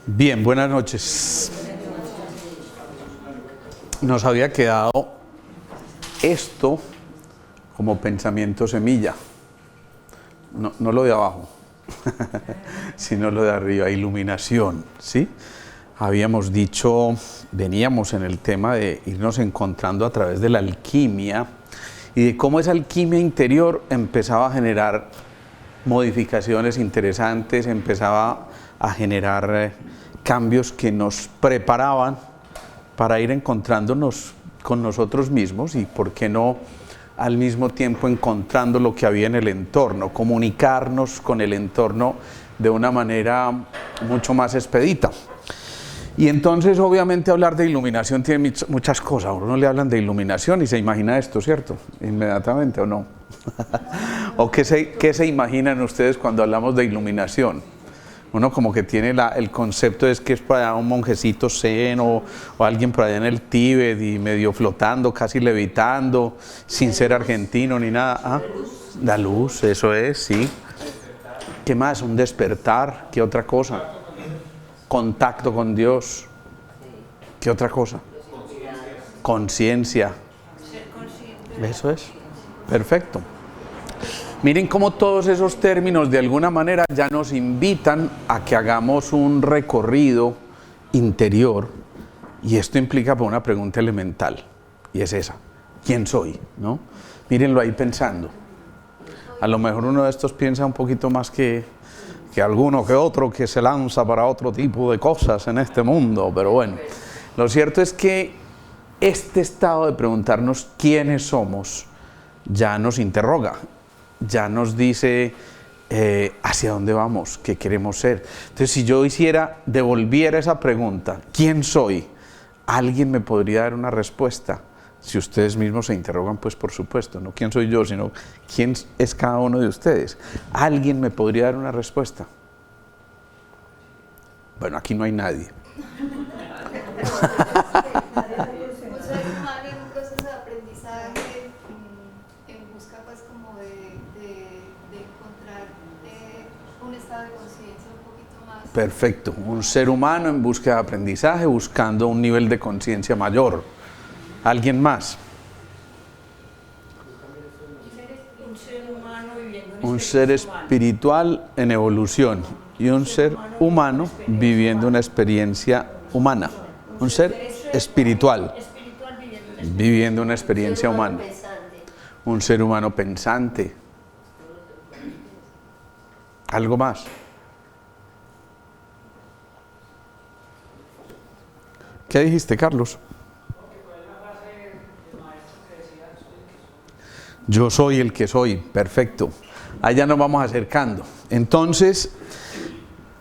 Bien, buenas noches. Nos había quedado esto como pensamiento semilla, no lo de abajo, sino lo de arriba, iluminación, ¿sí? Habíamos dicho, veníamos en el tema de irnos encontrando a través de la alquimia y de cómo esa alquimia interior empezaba a generar modificaciones interesantes, empezaba a generar cambios que nos preparaban para ir encontrándonos con nosotros mismos y, por qué no, al mismo tiempo encontrando lo que había en el entorno, comunicarnos con el entorno de una manera mucho más expedita. Y entonces, obviamente, hablar de iluminación tiene muchas cosas. A uno le hablan de iluminación y se imagina esto, ¿cierto? Inmediatamente, ¿o no? ¿O qué se imaginan ustedes cuando hablamos de iluminación? Uno como que tiene el concepto es que es para un monjecito zen o alguien por allá en el Tíbet y medio flotando, casi levitando, sin ser argentino ni nada. ¿Ah? La luz, eso es, sí. ¿Qué más? Un despertar, ¿qué otra cosa? Contacto con Dios, ¿qué otra cosa? Conciencia. Eso es, perfecto. Miren cómo todos esos términos de alguna manera ya nos invitan a que hagamos un recorrido interior, y esto implica una pregunta elemental, y es esa: ¿quién soy? ¿No? Mírenlo ahí pensando. A lo mejor uno de estos piensa un poquito más que alguno que otro que se lanza para otro tipo de cosas en este mundo, pero bueno, lo cierto es que este estado de preguntarnos quiénes somos ya nos interroga, ya nos dice hacia dónde vamos, qué queremos ser. Entonces, si yo devolviera esa pregunta, ¿quién soy?, alguien me podría dar una respuesta. Si ustedes mismos se interrogan, pues por supuesto, no quién soy yo, sino quién es cada uno de ustedes. Alguien me podría dar una respuesta. Bueno, aquí no hay nadie. Un ser humano en un proceso de aprendizaje, en busca pues como de encontrar un estado de conciencia un poquito más. Perfecto, un ser humano en búsqueda de aprendizaje, buscando un nivel de conciencia mayor. ¿Alguien más? Un ser espiritual en evolución y un ser humano viviendo una experiencia humana. Un ser espiritual viviendo una experiencia humana. Un ser humano pensante. ¿Algo más? ¿Qué dijiste, Carlos? Yo soy el que soy, perfecto. Allá nos vamos acercando. Entonces,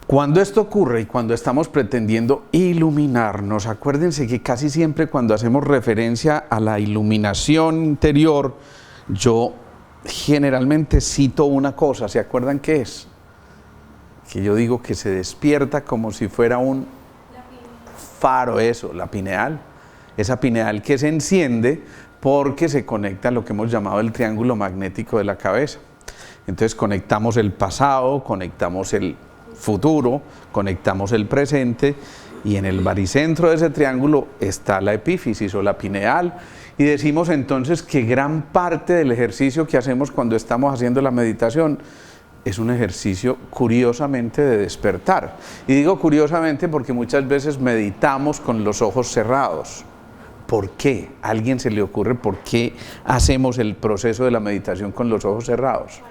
cuando esto ocurre y cuando estamos pretendiendo iluminarnos, acuérdense que casi siempre cuando hacemos referencia a la iluminación interior, yo generalmente cito una cosa. ¿Se acuerdan qué es? Que yo digo que se despierta como si fuera un faro, eso, la pineal. Esa pineal que se enciende porque se conecta a lo que hemos llamado el triángulo magnético de la cabeza. Entonces conectamos el pasado, conectamos el futuro, conectamos el presente, y en el baricentro de ese triángulo está la epífisis o la pineal, y decimos entonces que gran parte del ejercicio que hacemos cuando estamos haciendo la meditación es un ejercicio curiosamente de despertar. Y digo curiosamente porque muchas veces meditamos con los ojos cerrados. ¿Por qué? ¿A alguien se le ocurre por qué hacemos el proceso de la meditación con los ojos cerrados?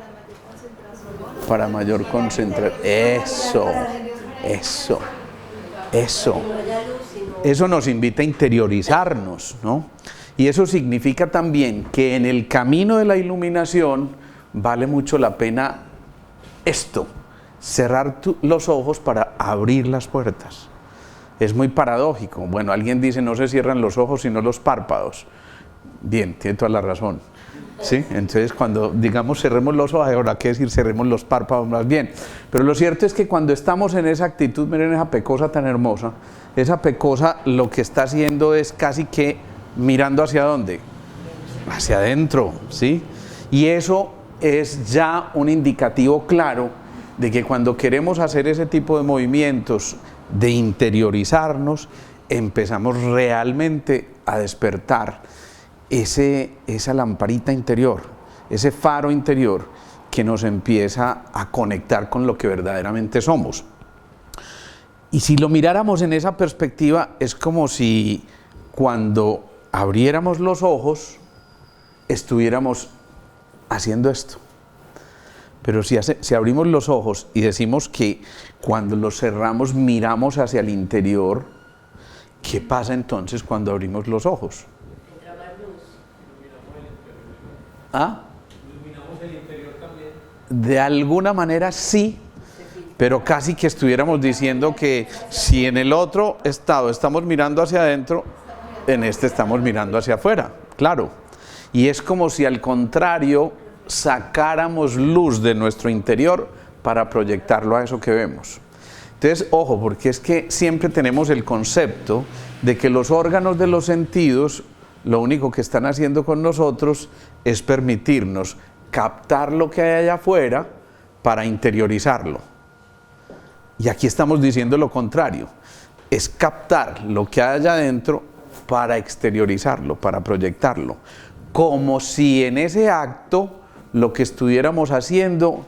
Para mayor concentración. Eso nos invita a interiorizarnos, ¿no? Y eso significa también que en el camino de la iluminación vale mucho la pena cerrar los ojos para abrir las puertas. Es muy paradójico. Bueno, alguien dice no se cierran los ojos sino los párpados. Bien, tiene toda la razón. ¿Sí? Entonces cuando digamos cerremos los ojos, ahora qué decir cerremos los párpados más bien. Pero lo cierto es que cuando estamos en esa actitud, miren esa pecosa tan hermosa, esa pecosa lo que está haciendo es casi que mirando hacia dónde, hacia adentro, ¿sí? Y eso es ya un indicativo claro de que cuando queremos hacer ese tipo de movimientos de interiorizarnos, empezamos realmente a despertar esa lamparita interior, ese faro interior que nos empieza a conectar con lo que verdaderamente somos. Y si lo miráramos en esa perspectiva, es como si cuando abriéramos los ojos estuviéramos haciendo esto. Pero si abrimos los ojos y decimos que cuando los cerramos miramos hacia el interior, ¿qué pasa entonces cuando abrimos los ojos? Entra más luz. ¿Ah? ¿Iluminamos el interior también? De alguna manera sí, pero casi que estuviéramos diciendo que si en el otro estado estamos mirando hacia adentro, en este estamos mirando hacia afuera, claro. Y es como si al contrario sacáramos luz de nuestro interior para proyectarlo a eso que vemos. Entonces, ojo, porque es que siempre tenemos el concepto de que los órganos de los sentidos, lo único que están haciendo con nosotros es permitirnos captar lo que hay allá afuera para interiorizarlo. Y aquí estamos diciendo lo contrario, es captar lo que hay allá adentro para exteriorizarlo, para proyectarlo. Como si en ese acto lo que estuviéramos haciendo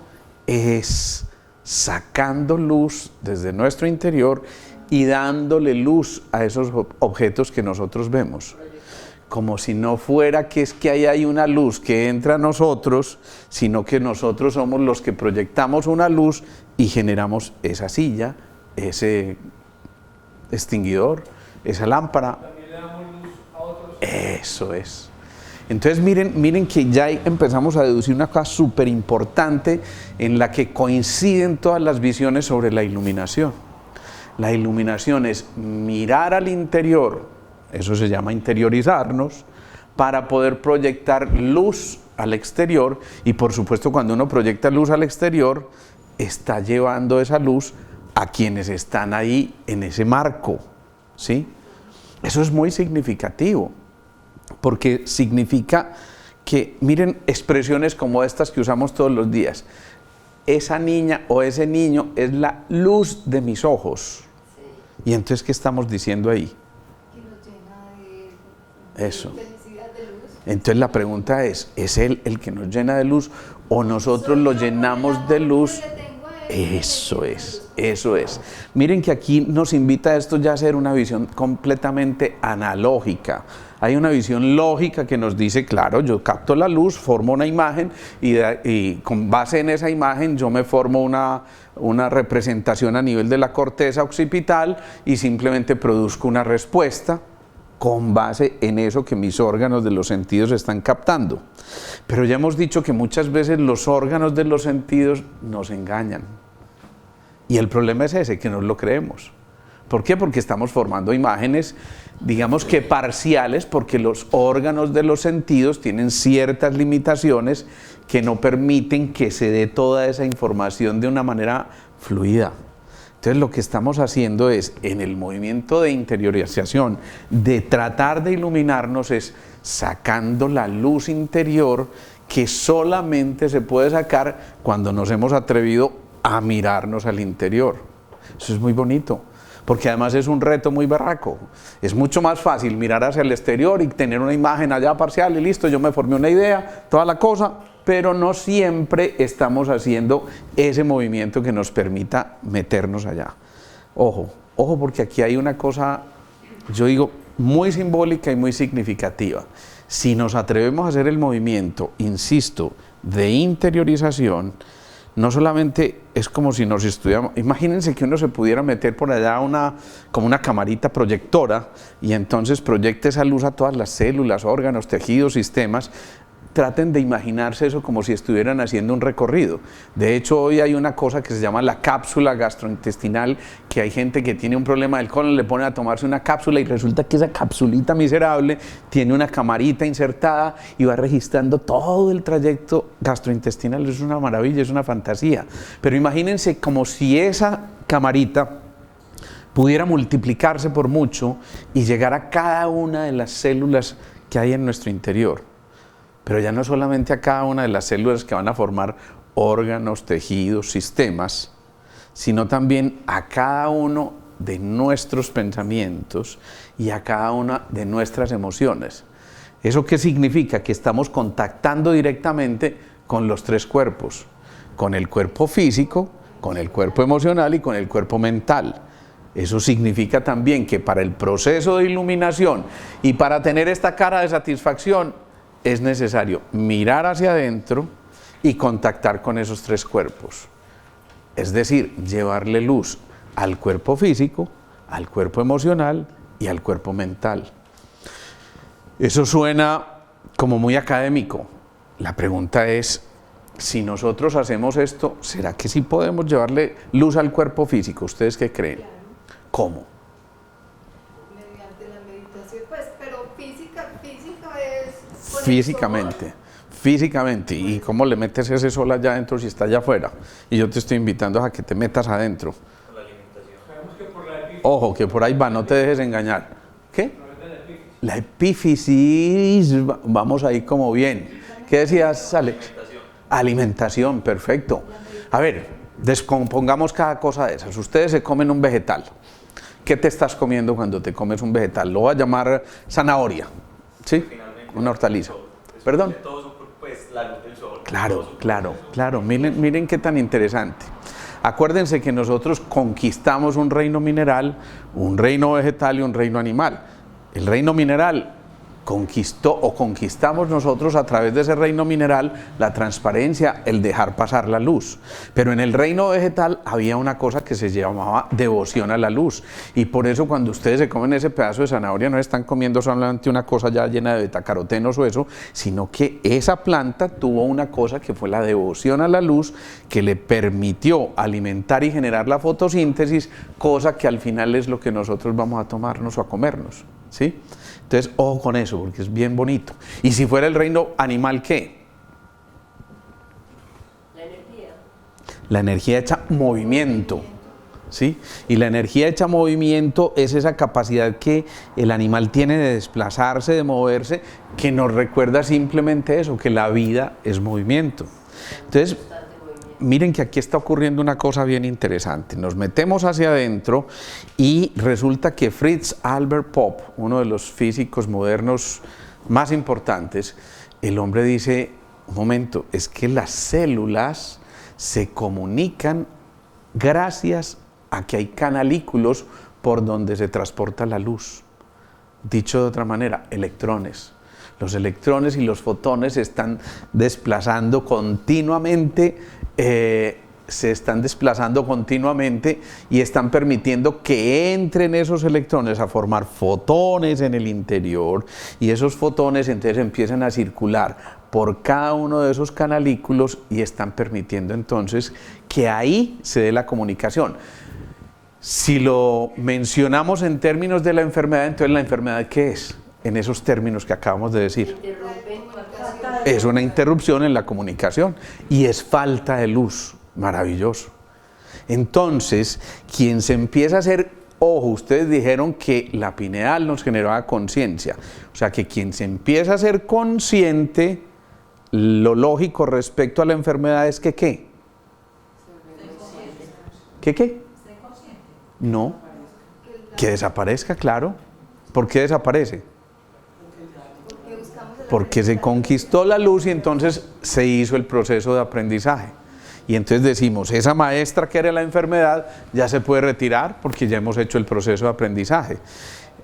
es sacando luz desde nuestro interior y dándole luz a esos objetos que nosotros vemos. Como si no fuera que es que ahí hay una luz que entra a nosotros, sino que nosotros somos los que proyectamos una luz y generamos esa silla, ese extinguidor, esa lámpara. También le damos luz a otros. Eso es. Entonces miren que ya empezamos a deducir una cosa súper importante en la que coinciden todas las visiones sobre la iluminación. La iluminación es mirar al interior, eso se llama interiorizarnos, para poder proyectar luz al exterior, y por supuesto cuando uno proyecta luz al exterior, está llevando esa luz a quienes están ahí en ese marco, ¿sí? Eso es muy significativo. Porque significa que, miren, expresiones como estas que usamos todos los días. Esa niña o ese niño es la luz de mis ojos. Sí. Y entonces, ¿qué estamos diciendo ahí? Que nos llena de eso. Felicidad, de luz. Entonces la pregunta es él el que nos llena de luz o nosotros lo llenamos de luz? Eso es, eso es. Miren que aquí nos invita a esto ya a ser una visión completamente analógica. Hay una visión lógica que nos dice, claro, yo capto la luz, formo una imagen y con base en esa imagen yo me formo una representación a nivel de la corteza occipital y simplemente produzco una respuesta con base en eso que mis órganos de los sentidos están captando. Pero ya hemos dicho que muchas veces los órganos de los sentidos nos engañan. Y el problema es ese, que no lo creemos. ¿Por qué? Porque estamos formando imágenes, digamos que parciales, porque los órganos de los sentidos tienen ciertas limitaciones que no permiten que se dé toda esa información de una manera fluida. Entonces lo que estamos haciendo es, en el movimiento de interiorización, de tratar de iluminarnos, es sacando la luz interior que solamente se puede sacar cuando nos hemos atrevido a mirarnos al interior. Eso es muy bonito, porque además es un reto muy berraco. Es mucho más fácil mirar hacia el exterior y tener una imagen allá parcial y listo, yo me formé una idea, toda la cosa, pero no siempre estamos haciendo ese movimiento que nos permita meternos allá. Ojo, ojo, porque aquí hay una cosa, yo digo, muy simbólica y muy significativa. Si nos atrevemos a hacer el movimiento, insisto, de interiorización, no solamente es como si nos estuviéramos, imagínense que uno se pudiera meter por allá como una camarita proyectora y entonces proyecte esa luz a todas las células, órganos, tejidos, sistemas. Traten de imaginarse eso como si estuvieran haciendo un recorrido. De hecho, hoy hay una cosa que se llama la cápsula gastrointestinal, que hay gente que tiene un problema del colon, le ponen a tomarse una cápsula y resulta que esa capsulita miserable tiene una camarita insertada y va registrando todo el trayecto gastrointestinal. Es una maravilla, es una fantasía. Pero imagínense como si esa camarita pudiera multiplicarse por mucho y llegar a cada una de las células que hay en nuestro interior. Pero ya no solamente a cada una de las células que van a formar órganos, tejidos, sistemas, sino también a cada uno de nuestros pensamientos y a cada una de nuestras emociones. ¿Eso qué significa? Que estamos contactando directamente con los tres cuerpos, con el cuerpo físico, con el cuerpo emocional y con el cuerpo mental. Eso significa también que para el proceso de iluminación y para tener esta cara de satisfacción es necesario mirar hacia adentro y contactar con esos tres cuerpos. Es decir, llevarle luz al cuerpo físico, al cuerpo emocional y al cuerpo mental. Eso suena como muy académico. La pregunta es, si nosotros hacemos esto, ¿será que sí podemos llevarle luz al cuerpo físico? ¿Ustedes qué creen? ¿Cómo? Mediante la meditación, pues, pero física es... con el Físicamente. Físicamente. ¿Y cómo le metes ese sol allá adentro si está allá afuera? Y yo te estoy invitando a que te metas adentro. Por la alimentación. Sabemos que por la epífisis. Ojo, que por ahí va, no te dejes engañar. ¿Qué? La epífisis, vamos ahí como bien. ¿Qué decías, Alex? Alimentación, perfecto. A ver, descompongamos cada cosa de esas. Ustedes se comen un vegetal. ¿Qué te estás comiendo cuando te comes un vegetal? Lo voy a llamar zanahoria, ¿sí? Una hortaliza. ¿Perdón? Pues la luz del sol. Claro. Miren qué tan interesante. Acuérdense que nosotros conquistamos un reino mineral, un reino vegetal y un reino animal. El reino mineral conquistamos nosotros a través de ese reino mineral la transparencia, el dejar pasar la luz. Pero en el reino vegetal había una cosa que se llamaba devoción a la luz. Y por eso cuando ustedes se comen ese pedazo de zanahoria no están comiendo solamente una cosa ya llena de betacarotenos o eso, sino que esa planta tuvo una cosa que fue la devoción a la luz que le permitió alimentar y generar la fotosíntesis, cosa que al final es lo que nosotros vamos a tomarnos o a comernos, ¿sí? Entonces, ojo con eso, porque es bien bonito. Y si fuera el reino animal, ¿qué? La energía. La energía hecha movimiento, ¿sí? Y la energía hecha movimiento es esa capacidad que el animal tiene de desplazarse, de moverse, que nos recuerda simplemente eso, que la vida es movimiento. Entonces, miren que aquí está ocurriendo una cosa bien interesante. Nos metemos hacia adentro y resulta que Fritz Albert Popp, uno de los físicos modernos más importantes, el hombre dice, un momento, es que las células se comunican gracias a que hay canalículos por donde se transporta la luz. Dicho de otra manera, electrones. Los electrones y los fotones se están desplazando continuamente, y están permitiendo que entren esos electrones a formar fotones en el interior, y esos fotones entonces empiezan a circular por cada uno de esos canalículos y están permitiendo entonces que ahí se dé la comunicación. Si lo mencionamos en términos de la enfermedad, entonces la enfermedad ¿qué es? En esos términos que acabamos de decir. Es una interrupción en la comunicación y es falta de luz. Maravilloso. Entonces, quien se empieza a hacer, ojo, ustedes dijeron que la pineal nos generaba conciencia. O sea, que quien se empieza a ser consciente, lo lógico respecto a la enfermedad es que ¿qué? ¿Qué? No. Que desaparezca, claro. ¿Por qué desaparece? Porque se conquistó la luz y entonces se hizo el proceso de aprendizaje. Y entonces decimos, esa maestra que era la enfermedad ya se puede retirar porque ya hemos hecho el proceso de aprendizaje.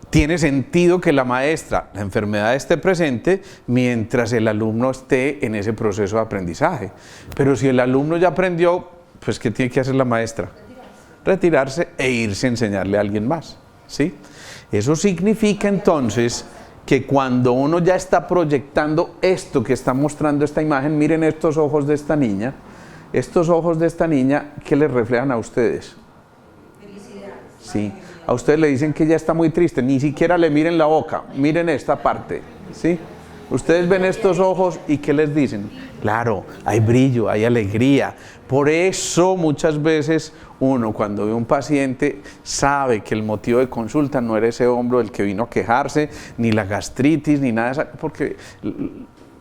Tiene sentido que la maestra, la enfermedad esté presente mientras el alumno esté en ese proceso de aprendizaje. Pero si el alumno ya aprendió, pues ¿qué tiene que hacer la maestra? Retirarse e irse a enseñarle a alguien más, ¿sí? Eso significa entonces que cuando uno ya está proyectando esto que está mostrando esta imagen, miren estos ojos de esta niña, ¿qué les reflejan a ustedes? Felicidad. Sí, a ustedes le dicen que ella está muy triste, ni siquiera le miren la boca, miren esta parte, ¿sí? Ustedes ven estos ojos y ¿qué les dicen? Claro, hay brillo, hay alegría. Por eso muchas veces uno cuando ve un paciente sabe que el motivo de consulta no era ese hombro del que vino a quejarse, ni la gastritis, ni nada de eso, porque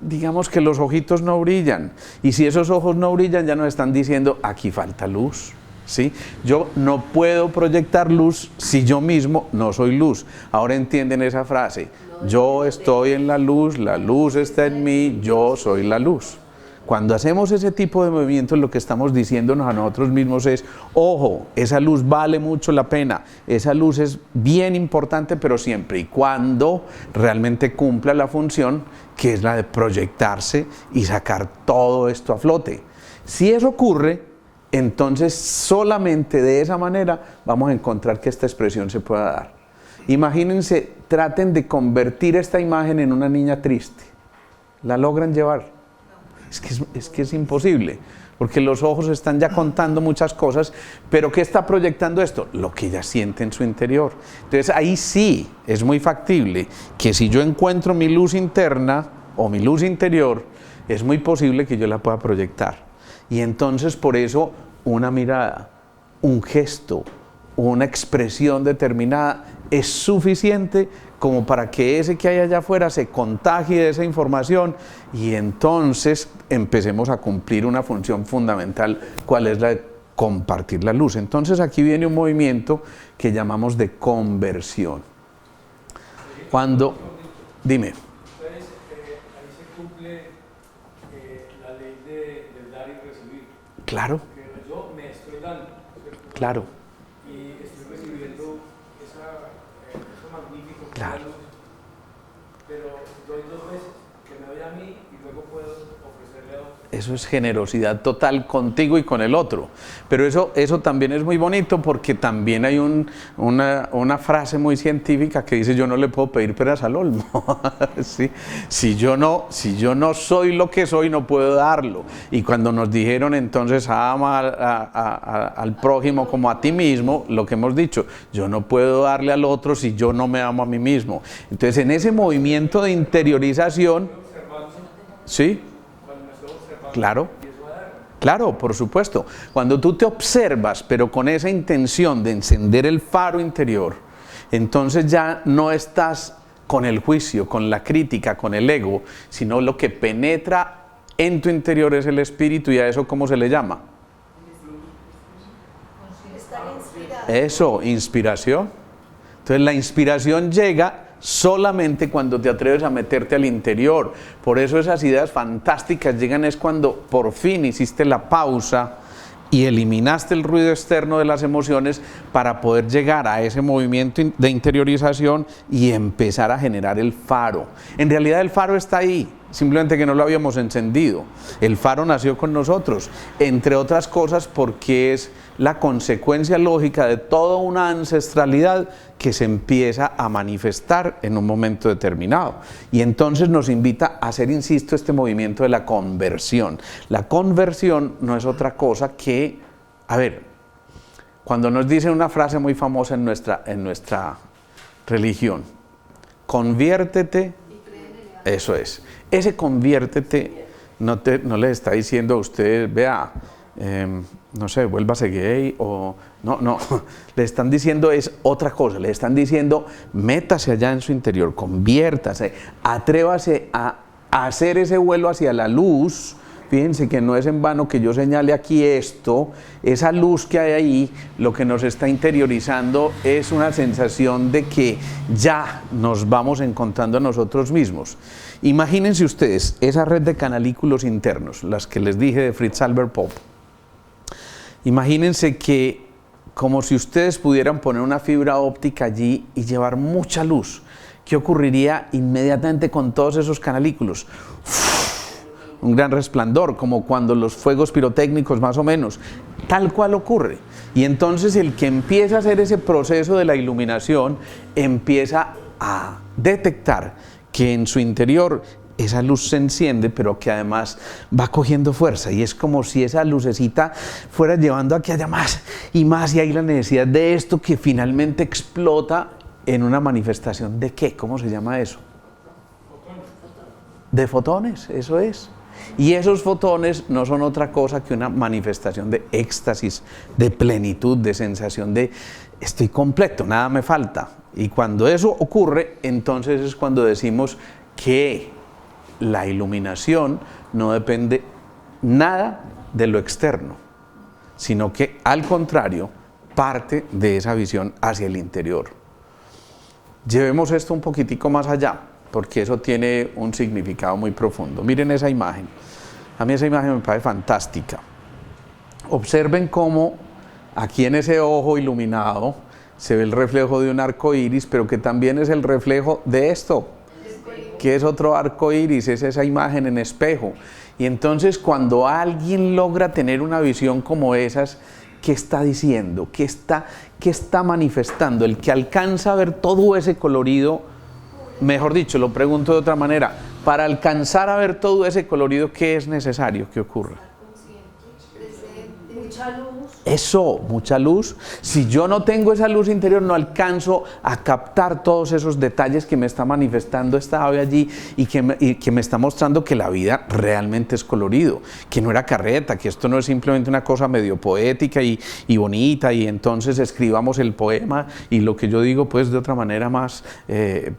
digamos que los ojitos no brillan. Y si esos ojos no brillan ya nos están diciendo aquí falta luz, ¿sí? Yo no puedo proyectar luz si yo mismo no soy luz. Ahora entienden esa frase. Yo estoy en la luz está en mí, yo soy la luz. Cuando hacemos ese tipo de movimientos, lo que estamos diciéndonos a nosotros mismos es, ojo, esa luz vale mucho la pena, esa luz es bien importante, pero siempre y cuando realmente cumpla la función, que es la de proyectarse y sacar todo esto a flote. Si eso ocurre, entonces solamente de esa manera vamos a encontrar que esta expresión se pueda dar. Imagínense, traten de convertir esta imagen en una niña triste. ¿La logran llevar? Es que es imposible, porque los ojos están ya contando muchas cosas, pero ¿qué está proyectando esto? Lo que ella siente en su interior. Entonces ahí sí es muy factible que si yo encuentro mi luz interna o mi luz interior, es muy posible que yo la pueda proyectar. Y entonces por eso una mirada, un gesto, una expresión determinada es suficiente como para que ese que hay allá afuera se contagie de esa información y entonces empecemos a cumplir una función fundamental, ¿cuál es la de compartir la luz? Entonces aquí viene un movimiento que llamamos de conversión. Cuando, dime. Entonces, ahí se cumple la ley del dar y recibir. Claro. Que yo me estoy dando, ¿cierto? Claro. Y estoy recibiendo eso magnífico que Claro. es la luz, pero doy dos veces, que me doy a mí y luego puedo ofrecerle a otro. Eso es generosidad total contigo y con el otro. Pero eso también es muy bonito porque también hay una frase muy científica que dice: yo no le puedo pedir peras al olmo. ¿Sí? Si yo no soy lo que soy, no puedo darlo. Y cuando nos dijeron entonces ama al prójimo como a ti mismo, lo que hemos dicho, yo no puedo darle al otro si yo no me amo a mí mismo. Entonces en ese movimiento de interiorización, ¿sí? Claro, claro, por supuesto. Cuando tú te observas, pero con esa intención de encender el faro interior, entonces ya no estás con el juicio, con la crítica, con el ego, sino lo que penetra en tu interior es el espíritu. ¿Y a eso cómo se le llama? Estar inspirado. Eso, inspiración. Entonces la inspiración llega solamente cuando te atreves a meterte al interior. Por eso esas ideas fantásticas llegan es cuando por fin hiciste la pausa y eliminaste el ruido externo de las emociones para poder llegar a ese movimiento de interiorización y empezar a generar el faro. En realidad el faro está ahí, simplemente que no lo habíamos encendido. El faro nació con nosotros, entre otras cosas porque es la consecuencia lógica de toda una ancestralidad que se empieza a manifestar en un momento determinado. Y entonces nos invita a hacer, insisto, este movimiento de la conversión. La conversión no es otra cosa que, a ver, cuando nos dicen una frase muy famosa en nuestra religión, conviértete, eso es. Ese conviértete no les está diciendo a ustedes, vea, no sé, vuélvase gay o no, le están diciendo es otra cosa, le están diciendo métase allá en su interior, conviértase, atrévase a hacer ese vuelo hacia la luz. Fíjense que no es en vano que yo señale aquí esto, esa luz que hay ahí, lo que nos está interiorizando es una sensación de que ya nos vamos encontrando a nosotros mismos. Imagínense ustedes esa red de canalículos internos, las que les dije de Fritz Albert Popp. Imagínense que como si ustedes pudieran poner una fibra óptica allí y llevar mucha luz. ¿Qué ocurriría inmediatamente con todos esos canalículos? Un gran resplandor, como cuando los fuegos pirotécnicos más o menos, tal cual ocurre. Y entonces el que empieza a hacer ese proceso de la iluminación empieza a detectar que en su interior esa luz se enciende, pero que además va cogiendo fuerza, y es como si esa lucecita fuera llevando a que haya más y más, y hay la necesidad de esto que finalmente explota en una manifestación de ¿qué? ¿Cómo se llama eso? De fotones, eso es. Y esos fotones no son otra cosa que una manifestación de éxtasis, de plenitud, de sensación de estoy completo, nada me falta. Y cuando eso ocurre, entonces es cuando decimos que la iluminación no depende nada de lo externo. sino que al contrario, parte de esa visión hacia el interior. Llevemos esto un poquitico más allá, porque eso tiene un significado muy profundo. Miren esa imagen. A mí esa imagen me parece fantástica. Observen cómo aquí en ese ojo iluminado se ve el reflejo de un arco iris, pero que también es el reflejo de esto, que es otro arco iris, es esa imagen en espejo. Y entonces cuando alguien logra tener una visión como esas, ¿qué está diciendo? ¿Qué está manifestando? El que alcanza a ver todo ese colorido, mejor dicho, lo pregunto de otra manera, para alcanzar a ver todo ese colorido, ¿qué es necesario que ocurra? Mucha luz. Eso, mucha luz. Si yo no tengo esa luz interior, no alcanzo a captar todos esos detalles que me está manifestando esta ave allí y que me está mostrando que la vida realmente es colorido, que no era carreta, que esto no es simplemente una cosa medio poética y bonita, y entonces escribamos el poema y lo que yo digo pues de otra manera más,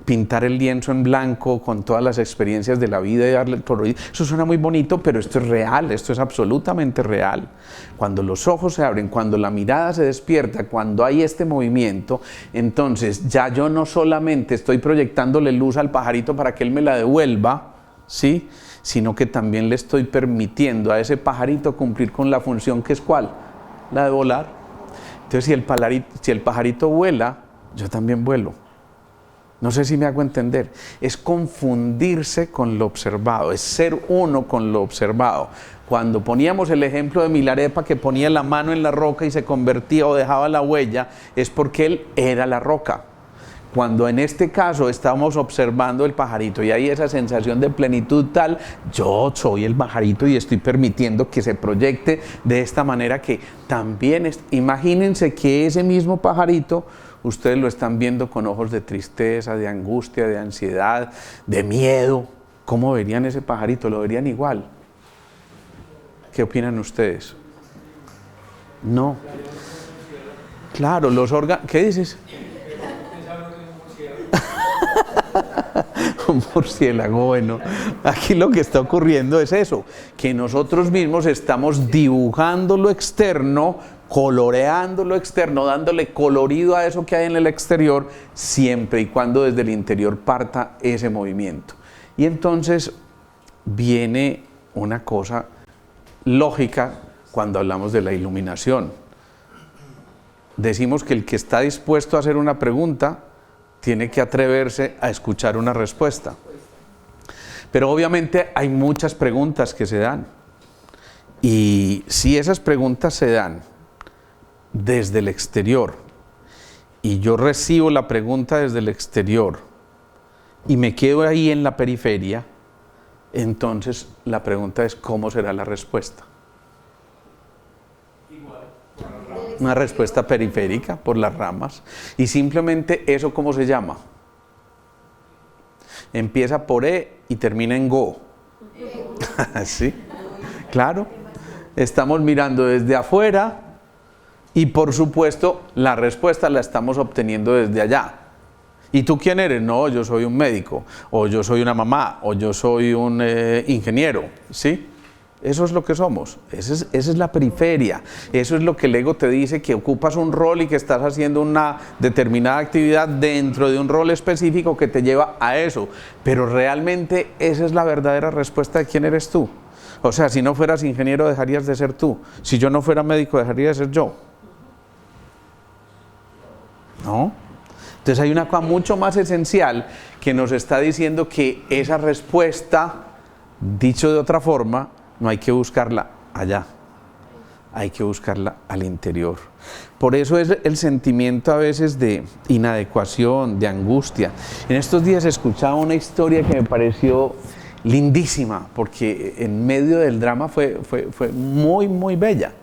pintar el lienzo en blanco con todas las experiencias de la vida y darle el colorido. Eso suena muy bonito, pero esto es real, esto es absolutamente real. Cuando los ojos se abren, cuando la mirada se despierta, cuando hay este movimiento, entonces ya yo no solamente estoy proyectándole luz al pajarito para que él me la devuelva, ¿sí?, sino que también le estoy permitiendo a ese pajarito cumplir con la función que es ¿cuál? La de volar. Entonces si el pajarito vuela, yo también vuelo. No sé si me hago entender. Es confundirse con lo observado, es ser uno con lo observado. Cuando poníamos el ejemplo de Milarepa, que ponía la mano en la roca y se convertía o dejaba la huella, es porque él era la roca. Cuando en este caso estamos observando el pajarito y hay esa sensación de plenitud tal, yo soy el pajarito y estoy permitiendo que se proyecte de esta manera que también, imagínense que ese mismo pajarito, ustedes lo están viendo con ojos de tristeza, de angustia, de ansiedad, de miedo. ¿Cómo verían ese pajarito? ¿Lo verían igual? ¿Qué opinan ustedes? No. Claro, los órganos... ¿Qué dices? Un murciélago, bueno. Aquí lo que está ocurriendo es eso, que nosotros mismos estamos dibujando lo externo, coloreando lo externo, dándole colorido a eso que hay en el exterior, siempre y cuando desde el interior parta ese movimiento. Y entonces viene una cosa lógica cuando hablamos de la iluminación. Decimos que el que está dispuesto a hacer una pregunta tiene que atreverse a escuchar una respuesta. Pero obviamente hay muchas preguntas que se dan. Y si esas preguntas se dan desde el exterior y yo recibo la pregunta desde el exterior y me quedo ahí en la periferia, entonces la pregunta es ¿cómo será la respuesta? Una respuesta periférica por las ramas. Y simplemente eso, ¿cómo se llama? Empieza por E y termina en Go. ¿Sí? Claro. Estamos mirando desde afuera y por supuesto la respuesta la estamos obteniendo desde allá. ¿Y tú quién eres? No, yo soy un médico, o yo soy una mamá, o yo soy un ingeniero, ¿sí? Eso es lo que somos, esa es la periferia, eso es lo que el ego te dice, que ocupas un rol y que estás haciendo una determinada actividad dentro de un rol específico que te lleva a eso, pero realmente esa es la verdadera respuesta de quién eres tú. O sea, si no fueras ingeniero dejarías de ser tú, si yo no fuera médico dejaría de ser yo. ¿No? Entonces hay una cosa mucho más esencial que nos está diciendo que esa respuesta, dicho de otra forma, no hay que buscarla allá, hay que buscarla al interior. Por eso es el sentimiento a veces de inadecuación, de angustia. En estos días escuchaba una historia que me pareció lindísima, porque en medio del drama fue muy, muy bella.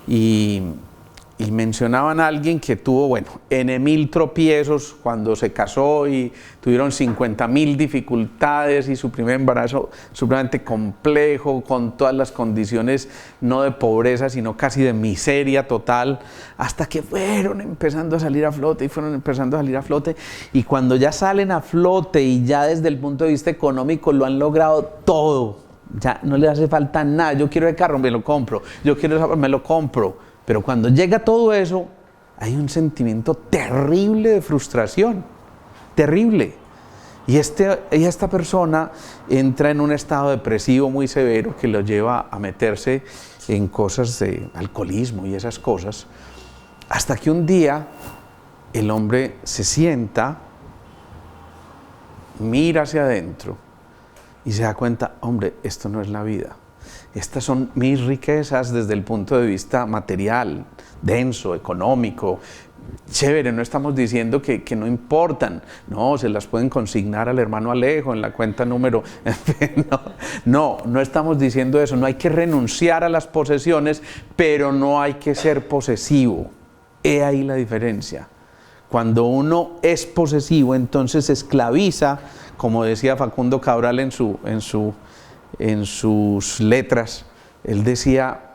Y mencionaban a alguien que tuvo, bueno, N.000 tropiezos cuando se casó y tuvieron 50.000 dificultades y su primer embarazo supremamente complejo, con todas las condiciones no de pobreza, sino casi de miseria total, hasta que fueron empezando a salir a flote y cuando ya salen a flote y ya desde el punto de vista económico lo han logrado todo, ya no les hace falta nada. Yo quiero el carro, me lo compro, yo quiero el me lo compro. Pero cuando llega todo eso, hay un sentimiento terrible de frustración, terrible. Y esta persona entra en un estado depresivo muy severo que lo lleva a meterse en cosas de alcoholismo y esas cosas, hasta que un día el hombre se sienta, mira hacia adentro y se da cuenta, hombre, esto no es la vida. Estas son mis riquezas desde el punto de vista material, denso, económico. Chévere, no estamos diciendo que no importan, no, se las pueden consignar al hermano Alejo en la cuenta número, no estamos diciendo eso, no hay que renunciar a las posesiones, pero no hay que ser posesivo. He ahí la diferencia. Cuando uno es posesivo, entonces se esclaviza, como decía Facundo Cabral en sus letras, él decía,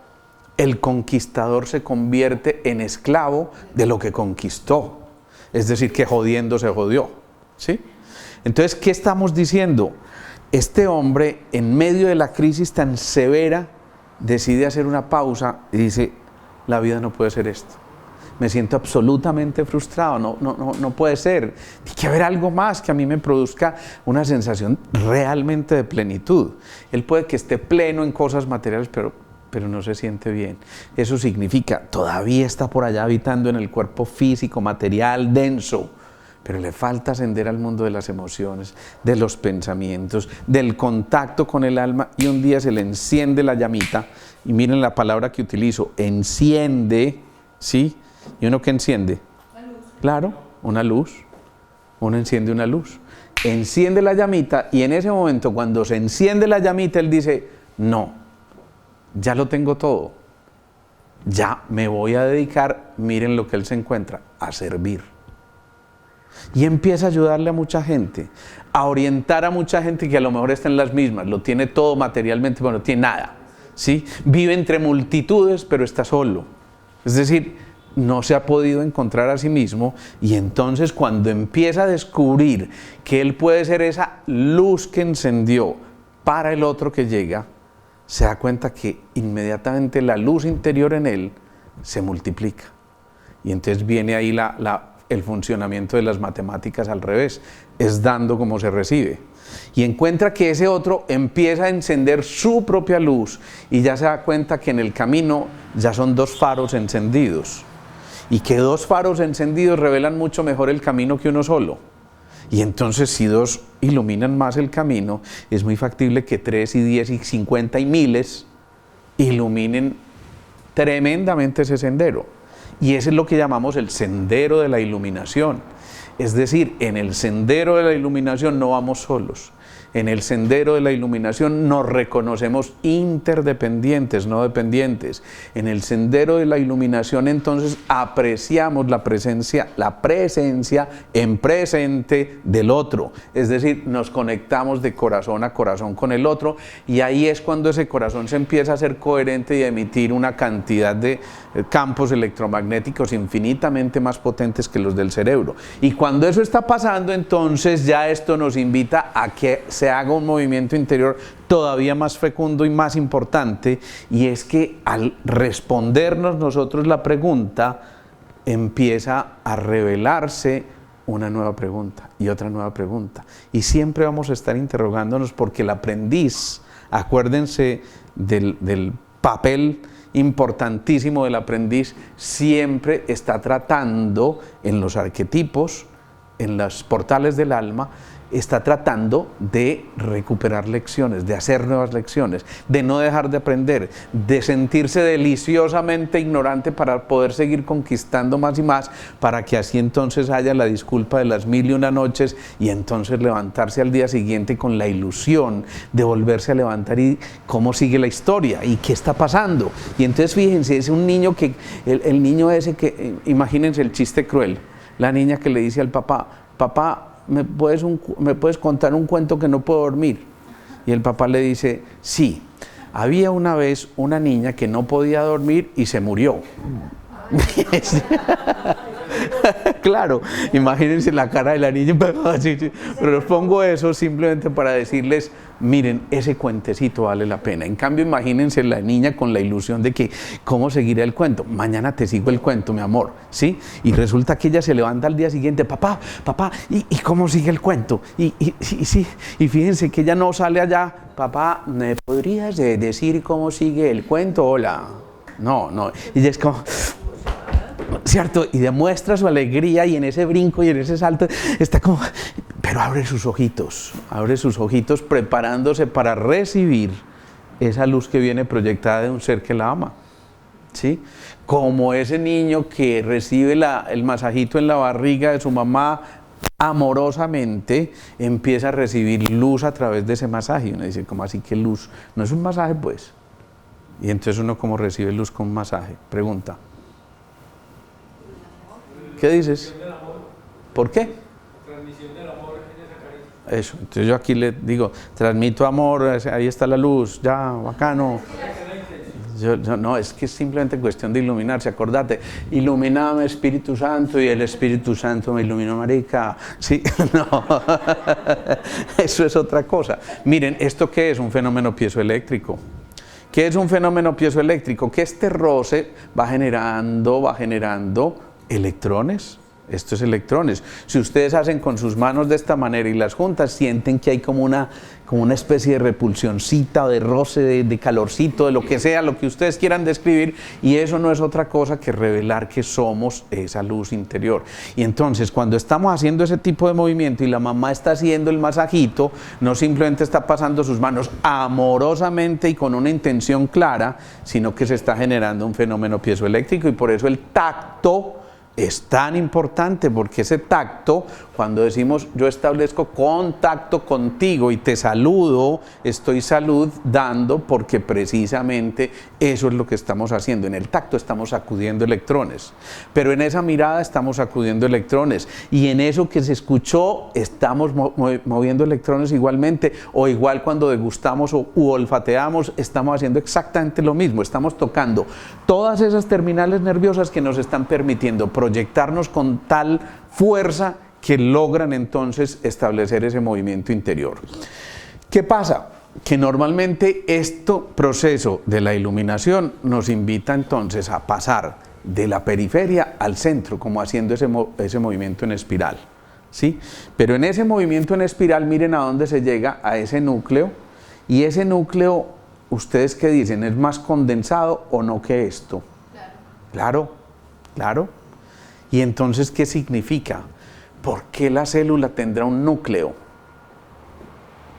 el conquistador se convierte en esclavo de lo que conquistó. Es decir, que jodiendo se jodió, ¿sí? Entonces, ¿qué estamos diciendo? Este hombre, en medio de la crisis tan severa, decide hacer una pausa y dice, la vida no puede ser esto. Me siento absolutamente frustrado, no puede ser. Tiene que haber algo más que a mí me produzca una sensación realmente de plenitud. Él puede que esté pleno en cosas materiales, pero no se siente bien. Eso significa, todavía está por allá habitando en el cuerpo físico, material, denso, pero le falta ascender al mundo de las emociones, de los pensamientos, del contacto con el alma, y un día se le enciende la llamita, y miren la palabra que utilizo, enciende, ¿sí? ¿Y uno qué enciende? La luz. Claro, una luz. Uno enciende una luz. Enciende la llamita, y en ese momento, cuando se enciende la llamita, él dice, no, ya lo tengo todo, ya me voy a dedicar, miren lo que él se encuentra, a servir. Y empieza a ayudarle a mucha gente, a orientar a mucha gente que a lo mejor está en las mismas, lo tiene todo materialmente, pero no tiene nada, ¿sí? Vive entre multitudes, pero está solo. Es decir, no se ha podido encontrar a sí mismo, y entonces cuando empieza a descubrir que él puede ser esa luz que encendió para el otro que llega, se da cuenta que inmediatamente la luz interior en él se multiplica. Y entonces viene ahí el funcionamiento de las matemáticas al revés, es dando como se recibe. Y encuentra que ese otro empieza a encender su propia luz, y ya se da cuenta que en el camino ya son dos faros encendidos, y que dos faros encendidos revelan mucho mejor el camino que uno solo. Y entonces, si dos iluminan más el camino, es muy factible que 3 y 10 y 50 y miles iluminen tremendamente ese sendero. Y ese es lo que llamamos el sendero de la iluminación. Es decir, en el sendero de la iluminación no vamos solos. En el sendero de la iluminación nos reconocemos interdependientes, no dependientes. En el sendero de la iluminación entonces apreciamos la presencia en presente del otro. Es decir, nos conectamos de corazón a corazón con el otro, y ahí es cuando ese corazón se empieza a ser coherente y a emitir una cantidad de campos electromagnéticos infinitamente más potentes que los del cerebro. Y cuando eso está pasando, entonces ya esto nos invita a que se haga un movimiento interior todavía más fecundo y más importante, y es que al respondernos nosotros la pregunta, empieza a revelarse una nueva pregunta y otra nueva pregunta, y siempre vamos a estar interrogándonos, porque el aprendiz, acuérdense del papel importantísimo del aprendiz, siempre está tratando en los arquetipos, en los portales del alma, está tratando de recuperar lecciones, de hacer nuevas lecciones, de no dejar de aprender, de sentirse deliciosamente ignorante para poder seguir conquistando más y más, para que así entonces haya la disculpa de las 1001 noches, y entonces levantarse al día siguiente con la ilusión de volverse a levantar y cómo sigue la historia y qué está pasando. Y entonces fíjense, es un niño que, el niño ese que, imagínense el chiste cruel, la niña que le dice al papá, papá, ¿me puedes contar un cuento que no puedo dormir? Y el papá le dice, sí, había una vez una niña que no podía dormir y se murió. Claro, imagínense la cara de la niña. Pero les pongo eso simplemente para decirles, miren, ese cuentecito vale la pena. En cambio, imagínense la niña con la ilusión de que, ¿cómo seguiré el cuento? Mañana te sigo el cuento, mi amor, ¿sí? Y resulta que ella se levanta al día siguiente, papá, ¿y cómo sigue el cuento? Y fíjense que ella no sale allá, papá, ¿me podrías decir cómo sigue el cuento? Hola. No. Y ella es como, ¿cierto? Y demuestra su alegría y en ese brinco y en ese salto está como, pero abre sus ojitos preparándose para recibir esa luz que viene proyectada de un ser que la ama, ¿sí? Como ese niño que recibe el masajito en la barriga de su mamá, amorosamente empieza a recibir luz a través de ese masaje. Y uno dice, ¿cómo así que luz? ¿No es un masaje, pues? Y entonces uno, ¿cómo recibe luz con un masaje? Pregunta. ¿Qué dices? ¿Por qué? Transmisión del amor en esa caricia. Eso, entonces yo aquí le digo, transmito amor, ahí está la luz, ya, bacano. No, es que es simplemente cuestión de iluminarse, acordate, ilumíname Espíritu Santo y el Espíritu Santo me iluminó, marica. Sí, no, eso es otra cosa. Miren, ¿esto qué es? Un fenómeno piezoeléctrico. ¿Qué es un fenómeno piezoeléctrico? Que este roce va generando electrones. Esto es electrones. Si ustedes hacen con sus manos de esta manera y las juntas, sienten que hay como una especie de repulsioncita, de roce, de calorcito, de lo que sea, lo que ustedes quieran describir, y eso no es otra cosa que revelar que somos esa luz interior. Y entonces, cuando estamos haciendo ese tipo de movimiento y la mamá está haciendo el masajito, no simplemente está pasando sus manos amorosamente y con una intención clara, sino que se está generando un fenómeno piezoeléctrico, y por eso el tacto es tan importante, porque ese tacto, cuando decimos yo establezco contacto contigo y te saludo, estoy saludando porque precisamente eso es lo que estamos haciendo. En el tacto estamos sacudiendo electrones, pero en esa mirada estamos sacudiendo electrones, y en eso que se escuchó estamos moviendo electrones igualmente, o igual cuando degustamos u olfateamos, estamos haciendo exactamente lo mismo, estamos tocando todas esas terminales nerviosas que nos están permitiendo proyectarnos con tal fuerza que logran entonces establecer ese movimiento interior. ¿Qué pasa? Que normalmente este proceso de la iluminación nos invita entonces a pasar de la periferia al centro, como haciendo ese movimiento en espiral, ¿sí? Pero en ese movimiento en espiral, miren a dónde se llega, a ese núcleo, y ese núcleo, ¿ustedes qué dicen? ¿Es más condensado o no que esto? Claro. Y entonces, ¿qué significa? ¿Por qué la célula tendrá un núcleo?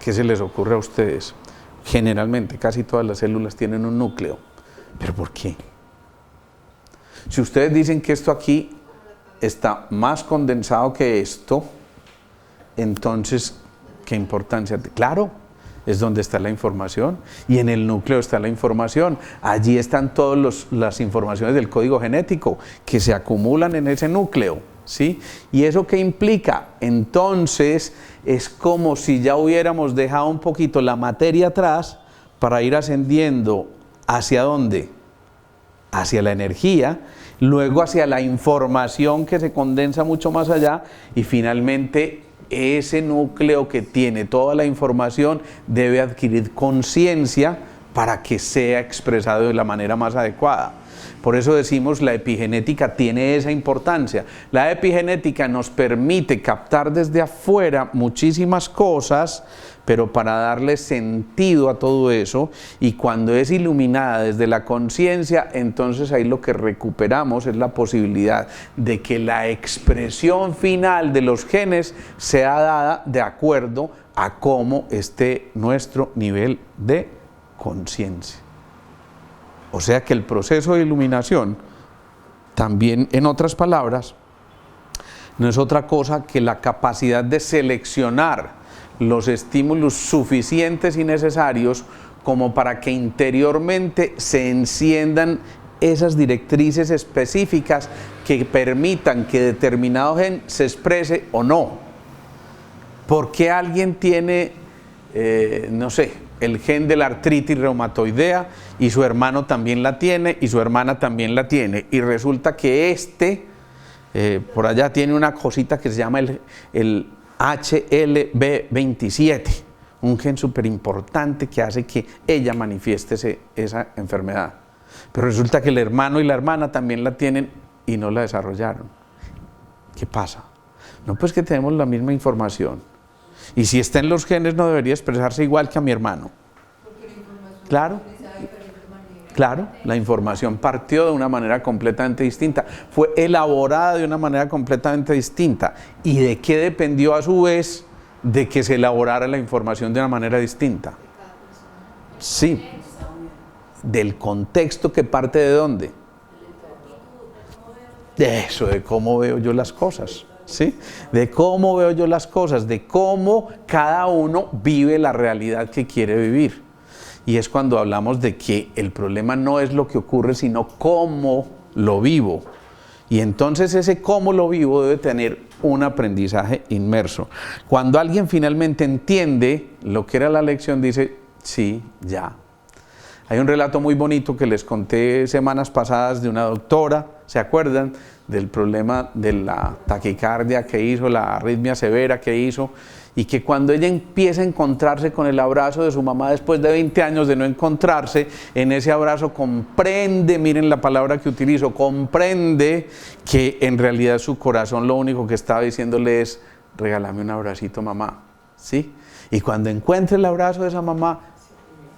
¿Qué se les ocurre a ustedes? Generalmente, casi todas las células tienen un núcleo. ¿Pero por qué? Si ustedes dicen que esto aquí está más condensado que esto, entonces, ¿qué importancia? Claro, es donde está la información, y en el núcleo está la información. Allí están todas las informaciones del código genético que se acumulan en ese núcleo, ¿sí? ¿Y eso qué implica? Entonces es como si ya hubiéramos dejado un poquito la materia atrás para ir ascendiendo. ¿Hacia dónde? Hacia la energía, luego hacia la información que se condensa mucho más allá, y finalmente ese núcleo que tiene toda la información debe adquirir conciencia para que sea expresado de la manera más adecuada. Por eso decimos la epigenética tiene esa importancia. La epigenética nos permite captar desde afuera muchísimas cosas, pero para darle sentido a todo eso, y cuando es iluminada desde la conciencia, entonces ahí lo que recuperamos es la posibilidad de que la expresión final de los genes sea dada de acuerdo a cómo esté nuestro nivel de conciencia. O sea que el proceso de iluminación, también en otras palabras, no es otra cosa que la capacidad de seleccionar los estímulos suficientes y necesarios como para que interiormente se enciendan esas directrices específicas que permitan que determinado gen se exprese o no. ¿Por qué alguien tiene, no sé, el gen de la artritis reumatoidea y su hermano también la tiene y su hermana también la tiene, y resulta que Por allá tiene una cosita que se llama el HLB27, un gen súper importante que hace que ella manifieste esa enfermedad. Pero resulta que el hermano y la hermana también la tienen y no la desarrollaron. ¿Qué pasa? No, pues que tenemos la misma información. Y si está en los genes no debería expresarse igual que a mi hermano. Claro. Claro, la información partió de una manera completamente distinta, fue elaborada de una manera completamente distinta. ¿Y de qué dependió a su vez de que se elaborara la información de una manera distinta? Sí, del contexto que parte de dónde. De eso, de cómo veo yo las cosas. ¿Sí? De cómo veo yo las cosas, de cómo cada uno vive la realidad que quiere vivir. Y es cuando hablamos de que el problema no es lo que ocurre, sino cómo lo vivo. Y entonces ese cómo lo vivo debe tener un aprendizaje inmerso. Cuando alguien finalmente entiende lo que era la lección, dice, sí, ya. Hay un relato muy bonito que les conté semanas pasadas de una doctora, ¿se acuerdan? Del problema de la taquicardia que hizo, la arritmia severa que hizo, y que cuando ella empieza a encontrarse con el abrazo de su mamá después de 20 años de no encontrarse, en ese abrazo comprende, miren la palabra que utilizo, comprende que en realidad su corazón lo único que estaba diciéndole es, regálame un abracito mamá, ¿sí? Y cuando encuentre el abrazo de esa mamá,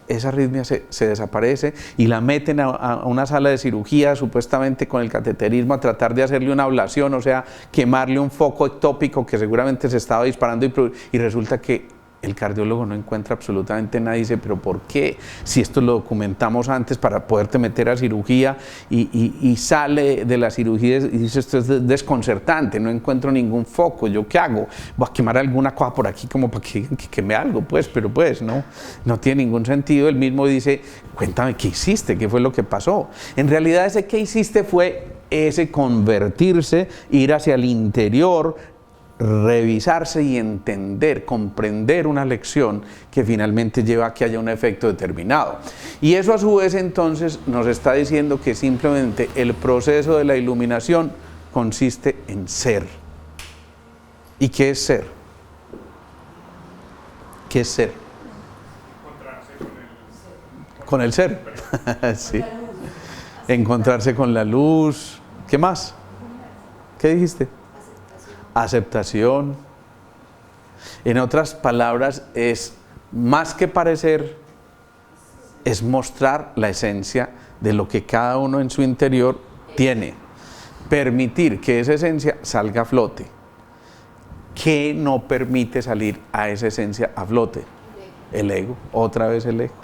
esa arritmia se desaparece y la meten a una sala de cirugía supuestamente con el cateterismo a tratar de hacerle una ablación, o sea, quemarle un foco ectópico que seguramente se estaba disparando y resulta que el cardiólogo no encuentra absolutamente nada y dice, pero ¿por qué? Si esto lo documentamos antes para poderte meter a cirugía y sale de la cirugía y dice, esto es desconcertante, no encuentro ningún foco, ¿yo qué hago? Voy a quemar alguna cosa por aquí como para que queme algo, pues, pero pues no tiene ningún sentido. Él mismo dice, cuéntame, ¿qué hiciste? ¿Qué fue lo que pasó? En realidad ese ¿qué hiciste? Fue ese convertirse, ir hacia el interior, revisarse y entender, comprender una lección que finalmente lleva a que haya un efecto determinado. Y eso a su vez entonces nos está diciendo que simplemente el proceso de la iluminación consiste en ser. ¿Y qué es ser? ¿Qué es ser? Con el ser. Sí. Encontrarse con la luz. ¿Qué más? ¿Qué dijiste? Aceptación. En otras palabras, es más que parecer, es mostrar la esencia de lo que cada uno en su interior tiene. Permitir que esa esencia salga a flote. ¿Qué no permite salir a esa esencia a flote? El ego, otra vez el ego.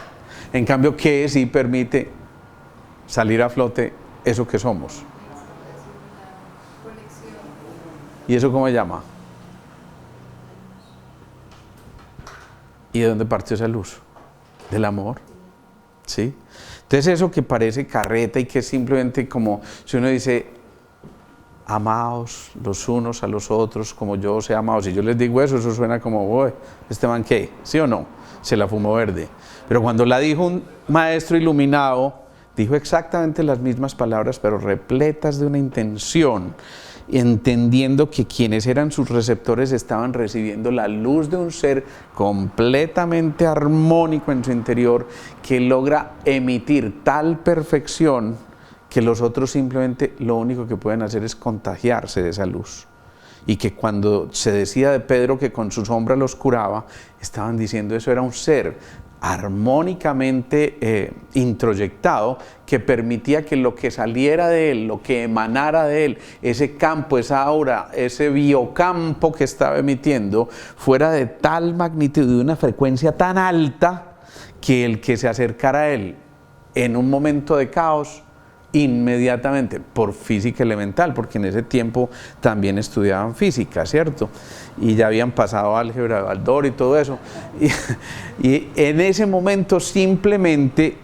En cambio, ¿qué sí permite salir a flote eso que somos? ¿Y eso cómo se llama? ¿Y de dónde partió esa luz? Del amor, ¿sí? Entonces eso que parece carreta y que es simplemente como si uno dice, amaos los unos a los otros como yo os he amado. Si yo les digo eso suena como, uy, ¿este man qué? ¿Sí o no? Se la fumó verde. Pero cuando la dijo un maestro iluminado, dijo exactamente las mismas palabras, pero repletas de una intención, entendiendo que quienes eran sus receptores estaban recibiendo la luz de un ser completamente armónico en su interior, que logra emitir tal perfección que los otros simplemente lo único que pueden hacer es contagiarse de esa luz. Y que cuando se decía de Pedro que con su sombra los curaba, estaban diciendo eso era un ser armónicamente introyectado que permitía que lo que saliera de él, lo que emanara de él, ese campo, esa aura, ese biocampo que estaba emitiendo, fuera de tal magnitud, de una frecuencia tan alta, que el que se acercara a él en un momento de caos, inmediatamente, por física elemental, porque en ese tiempo también estudiaban física, ¿cierto? Y ya habían pasado álgebra de Baldor y todo eso, y en ese momento simplemente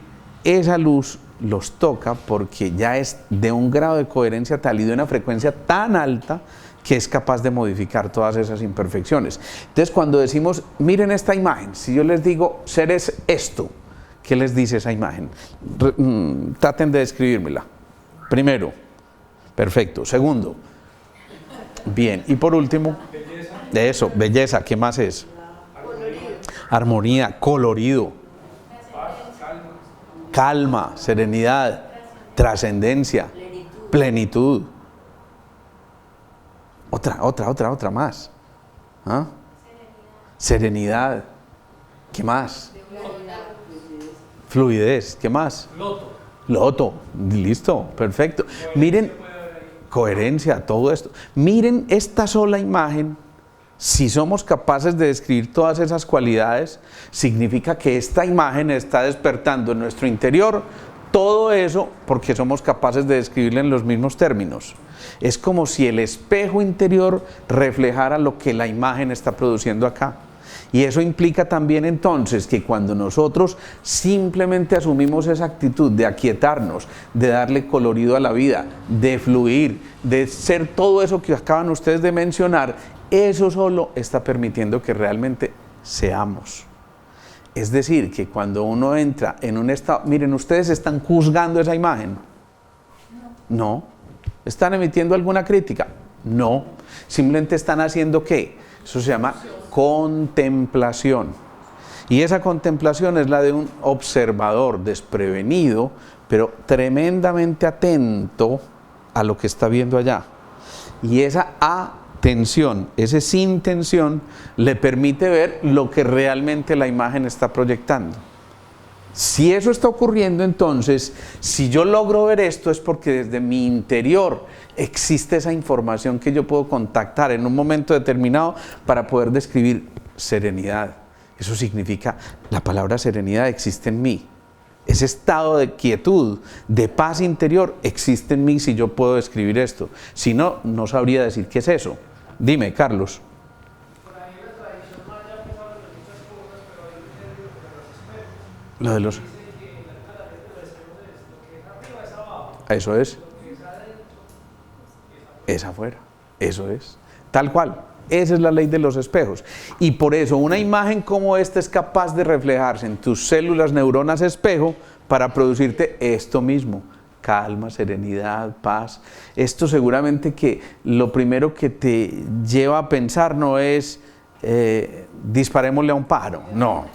esa luz los toca porque ya es de un grado de coherencia tal y de una frecuencia tan alta que es capaz de modificar todas esas imperfecciones. Entonces cuando decimos, miren esta imagen, si yo les digo, ser es esto, ¿qué les dice esa imagen? Traten de describírmela. Primero, perfecto. Segundo, Bien, y por último, Belleza. de eso, belleza, ¿qué más es? Armonía, colorido, Paz. Calma. calma, serenidad, trascendencia, plenitud. Otra más. ¿Ah? Serenidad. ¿Qué más? Fluidez. ¿Qué más? Loto. Loto. Listo, perfecto. Miren, coherencia, todo esto. Miren esta sola imagen. Si somos capaces de describir todas esas cualidades, significa que esta imagen está despertando en nuestro interior todo eso porque somos capaces de describirla en los mismos términos. Es como si el espejo interior reflejara lo que la imagen está produciendo acá. Y eso implica también entonces que cuando nosotros simplemente asumimos esa actitud de aquietarnos, de darle colorido a la vida, de fluir, de ser todo eso que acaban ustedes de mencionar, eso solo está permitiendo que realmente seamos. Es decir, que cuando uno entra en un estado, miren, ustedes están juzgando esa imagen. No. ¿Están emitiendo alguna crítica? No. Simplemente están haciendo ¿qué? Eso se llama contemplación. Y esa contemplación es la de un observador desprevenido, pero tremendamente atento a lo que está viendo allá. Y esa atención, ese sin tensión, le permite ver lo que realmente la imagen está proyectando. Si eso está ocurriendo, entonces, si yo logro ver esto es porque desde mi interior existe esa información que yo puedo contactar en un momento determinado para poder describir serenidad. Eso significa, la palabra serenidad existe en mí. Ese estado de quietud, de paz interior, existe en mí si yo puedo describir esto. Si no, no sabría decir qué es eso. Dime, Carlos. Lo de los... Eso es. Es afuera. Eso es. Tal cual. Esa es la ley de los espejos. Y por eso una imagen como esta es capaz de reflejarse en tus células, neuronas espejo para producirte esto mismo. Calma, serenidad, paz. Esto seguramente que lo primero que te lleva a pensar no es disparémosle a un pájaro. No,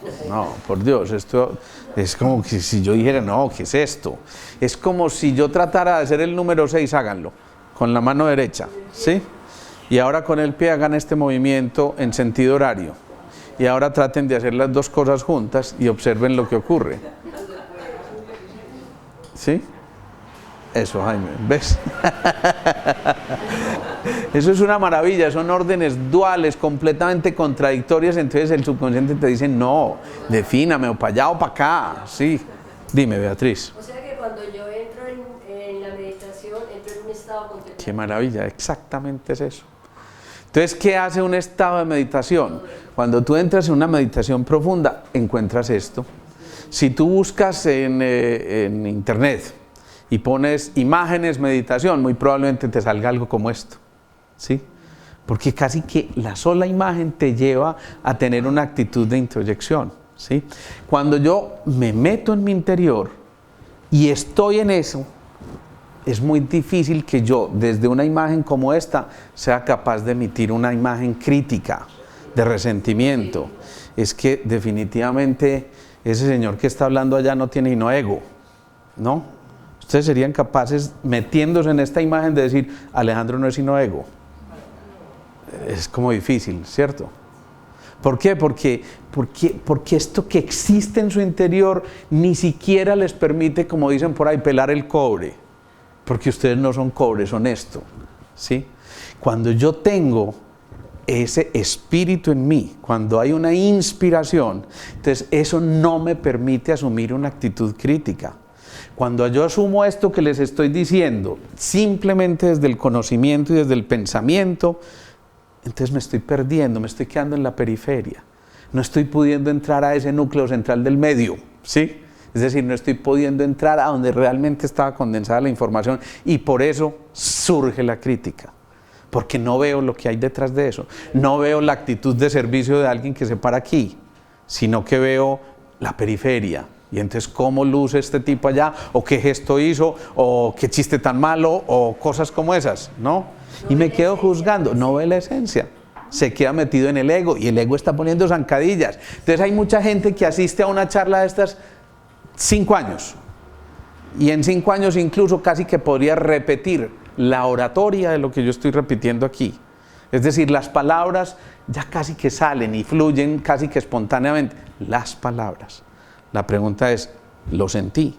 por Dios, esto es como que si yo dijera, no, ¿qué es esto? Es como si yo tratara de hacer el número 6, háganlo, con la mano derecha, ¿sí? Y ahora con el pie hagan este movimiento en sentido horario. Y ahora traten de hacer las dos cosas juntas y observen lo que ocurre. ¿Sí? Eso, Jaime, ¿ves? Eso es una maravilla, son órdenes duales, completamente contradictorias, entonces el subconsciente te dice, no, defíname, o para allá o para acá, sí. Dime, Beatriz. O sea que cuando yo entro en la meditación, entro en un estado contemplativo. Qué maravilla, exactamente es eso. Entonces, ¿qué hace un estado de meditación? Cuando tú entras en una meditación profunda, encuentras esto. Si tú buscas en internet y pones imágenes meditación, muy probablemente te salga algo como esto, ¿sí? Porque casi que la sola imagen te lleva a tener una actitud de introyección, ¿sí? Cuando yo me meto en mi interior y estoy en eso, es muy difícil que yo, desde una imagen como esta, sea capaz de emitir una imagen crítica, de resentimiento. Es que definitivamente ese señor que está hablando allá no tiene sino ego, ¿no? Ustedes serían capaces, metiéndose en esta imagen, de decir, Alejandro no es sino ego. Es como difícil, ¿cierto? ¿Por qué? Porque esto que existe en su interior ni siquiera les permite, como dicen por ahí, pelar el cobre. Porque ustedes no son cobre, son esto, ¿sí? Cuando yo tengo ese espíritu en mí, cuando hay una inspiración, entonces eso no me permite asumir una actitud crítica. Cuando yo asumo esto que les estoy diciendo, simplemente desde el conocimiento y desde el pensamiento, entonces me estoy perdiendo, me estoy quedando en la periferia. No estoy pudiendo entrar a ese núcleo central del medio, ¿sí? Es decir, no estoy pudiendo entrar a donde realmente estaba condensada la información y por eso surge la crítica. Porque no veo lo que hay detrás de eso. No veo la actitud de servicio de alguien que se para aquí, sino que veo la periferia. Y entonces, ¿cómo luce este tipo allá? ¿O qué gesto hizo? ¿O qué chiste tan malo? ¿O cosas como esas? ¿No? y me quedo juzgando. No ve la esencia. Se queda metido en el ego y el ego está poniendo zancadillas. Entonces hay mucha gente que asiste a una charla de estas 5 años. Y en 5 años incluso casi que podría repetir la oratoria de lo que yo estoy repitiendo aquí. Es decir, las palabras ya casi que salen y fluyen casi que espontáneamente. Las palabras. La pregunta es, ¿lo sentí?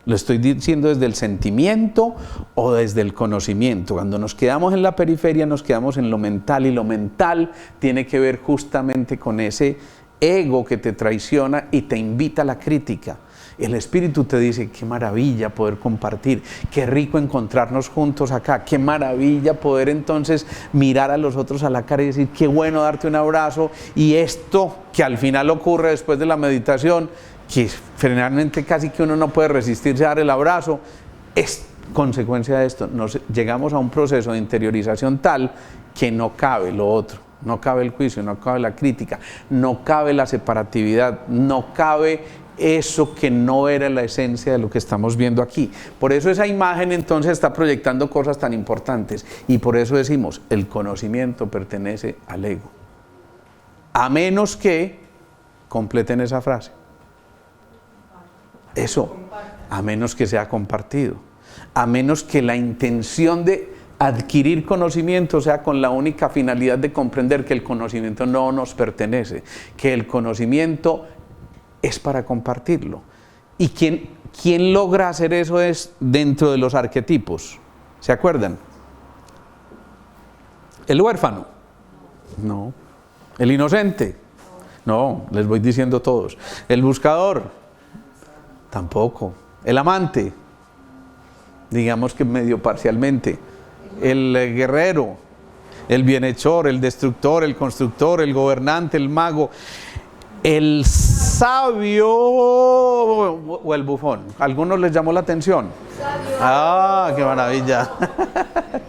¿Lo estoy diciendo desde el sentimiento o desde el conocimiento? Cuando nos quedamos en la periferia nos quedamos en lo mental, y lo mental tiene que ver justamente con ese ego que te traiciona y te invita a la crítica. El Espíritu te dice, qué maravilla poder compartir, qué rico encontrarnos juntos acá, qué maravilla poder entonces mirar a los otros a la cara y decir, qué bueno darte un abrazo, y esto que al final ocurre después de la meditación, que generalmente casi que uno no puede resistirse a dar el abrazo, es consecuencia de esto. Llegamos a un proceso de interiorización tal que no cabe lo otro, no cabe el juicio, no cabe la crítica, no cabe la separatividad, no cabe eso que no era la esencia de lo que estamos viendo aquí. Por eso esa imagen entonces está proyectando cosas tan importantes, y por eso decimos, el conocimiento pertenece al ego. A menos que completen esa frase. Eso, a menos que sea compartido, a menos que la intención de adquirir conocimiento sea con la única finalidad de comprender que el conocimiento no nos pertenece, que el conocimiento es para compartirlo. ¿Y quién logra hacer eso? Es dentro de los arquetipos. ¿Se acuerdan? ¿El huérfano? No. ¿El inocente? No, les voy diciendo todos. ¿El buscador? Tampoco. ¿El amante? Digamos que medio parcialmente. ¿El guerrero? ¿El bienhechor? ¿El destructor? ¿El constructor? ¿El gobernante? ¿El mago? ¿El sabio o el bufón? ¿A algunos les llamó la atención? Sabio. ¡Ah, qué maravilla!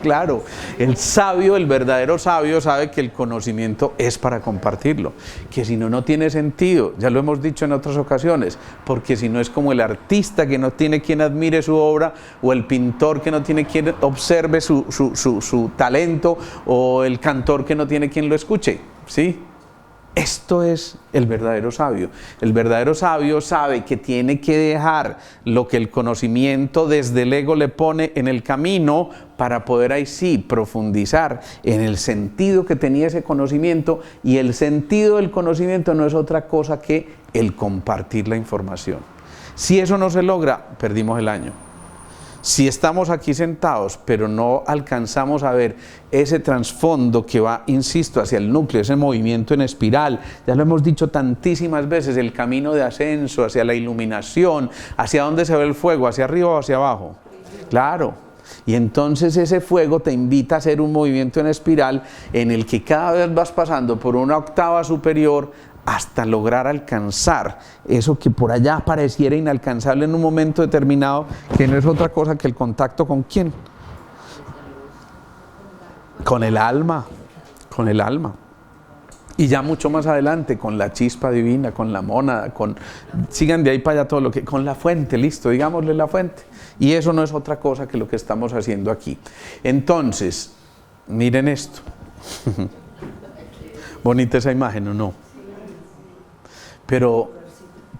Claro, el sabio, el verdadero sabio, sabe que el conocimiento es para compartirlo, que si no, no tiene sentido. Ya lo hemos dicho en otras ocasiones, porque si no es como el artista que no tiene quien admire su obra, o el pintor que no tiene quien observe su talento, o el cantor que no tiene quien lo escuche, ¿sí? Esto es el verdadero sabio. El verdadero sabio sabe que tiene que dejar lo que el conocimiento desde el ego le pone en el camino para poder ahí sí profundizar en el sentido que tenía ese conocimiento, y el sentido del conocimiento no es otra cosa que el compartir la información. Si eso no se logra, perdimos el año. Si estamos aquí sentados, pero no alcanzamos a ver ese trasfondo que va, insisto, hacia el núcleo, ese movimiento en espiral, ya lo hemos dicho tantísimas veces, el camino de ascenso hacia la iluminación, hacia dónde se ve el fuego, hacia arriba o hacia abajo. Claro. Y entonces ese fuego te invita a hacer un movimiento en espiral en el que cada vez vas pasando por una octava superior hasta lograr alcanzar eso que por allá pareciera inalcanzable en un momento determinado, que no es otra cosa que el contacto ¿con quién? Con el alma, con el alma. Y ya mucho más adelante, con la chispa divina, con la mónada, sigan de ahí para allá todo lo que, con la fuente, listo, digámosle la fuente. Y eso no es otra cosa que lo que estamos haciendo aquí. Entonces, miren esto. Bonita esa imagen, ¿o no? Pero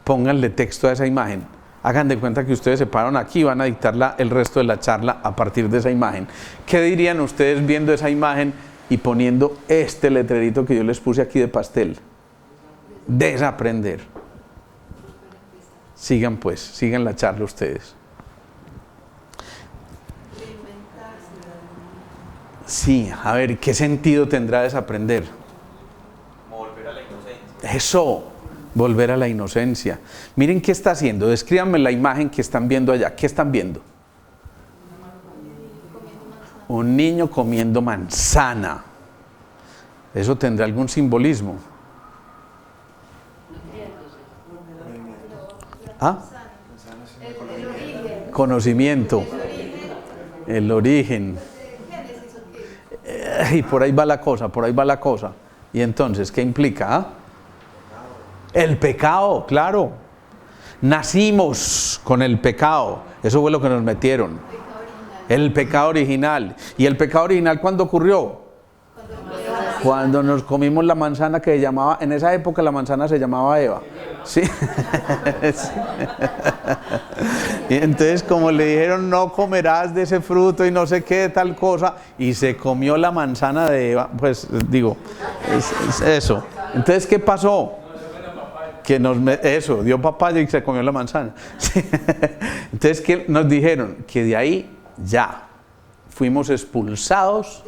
pónganle texto a esa imagen. Hagan de cuenta que ustedes se paran aquí y van a dictar el resto de la charla a partir de esa imagen. ¿Qué dirían ustedes viendo esa imagen y poniendo este letrerito que yo les puse aquí de pastel? Desaprender. Sigan pues, sigan la charla ustedes. Sí, a ver, ¿qué sentido tendrá desaprender? Volver a la inocencia. Eso. Volver a la inocencia. Miren qué está haciendo. Descríbanme la imagen que están viendo allá. ¿Qué están viendo? Un niño comiendo manzana. ¿Eso tendrá algún simbolismo? ¿Ah? El origen. Conocimiento. El origen. Y por ahí va la cosa, por ahí va la cosa. Y entonces, ¿qué implica? ¿Ah? El pecado, claro. Nacimos con el pecado. Eso fue lo que nos metieron. El pecado original. ¿Y el pecado original cuándo ocurrió? Cuando nos comimos la manzana que se llamaba, en esa época la manzana se llamaba Eva. ¿Sí? Sí. Y entonces como le dijeron no comerás de ese fruto y no sé qué, tal cosa, y se comió la manzana de Eva, pues digo, es eso. Entonces, ¿qué pasó? Que eso, dio papaya y se comió la manzana. Sí. Entonces, ¿qué nos dijeron? Que de ahí ya fuimos expulsados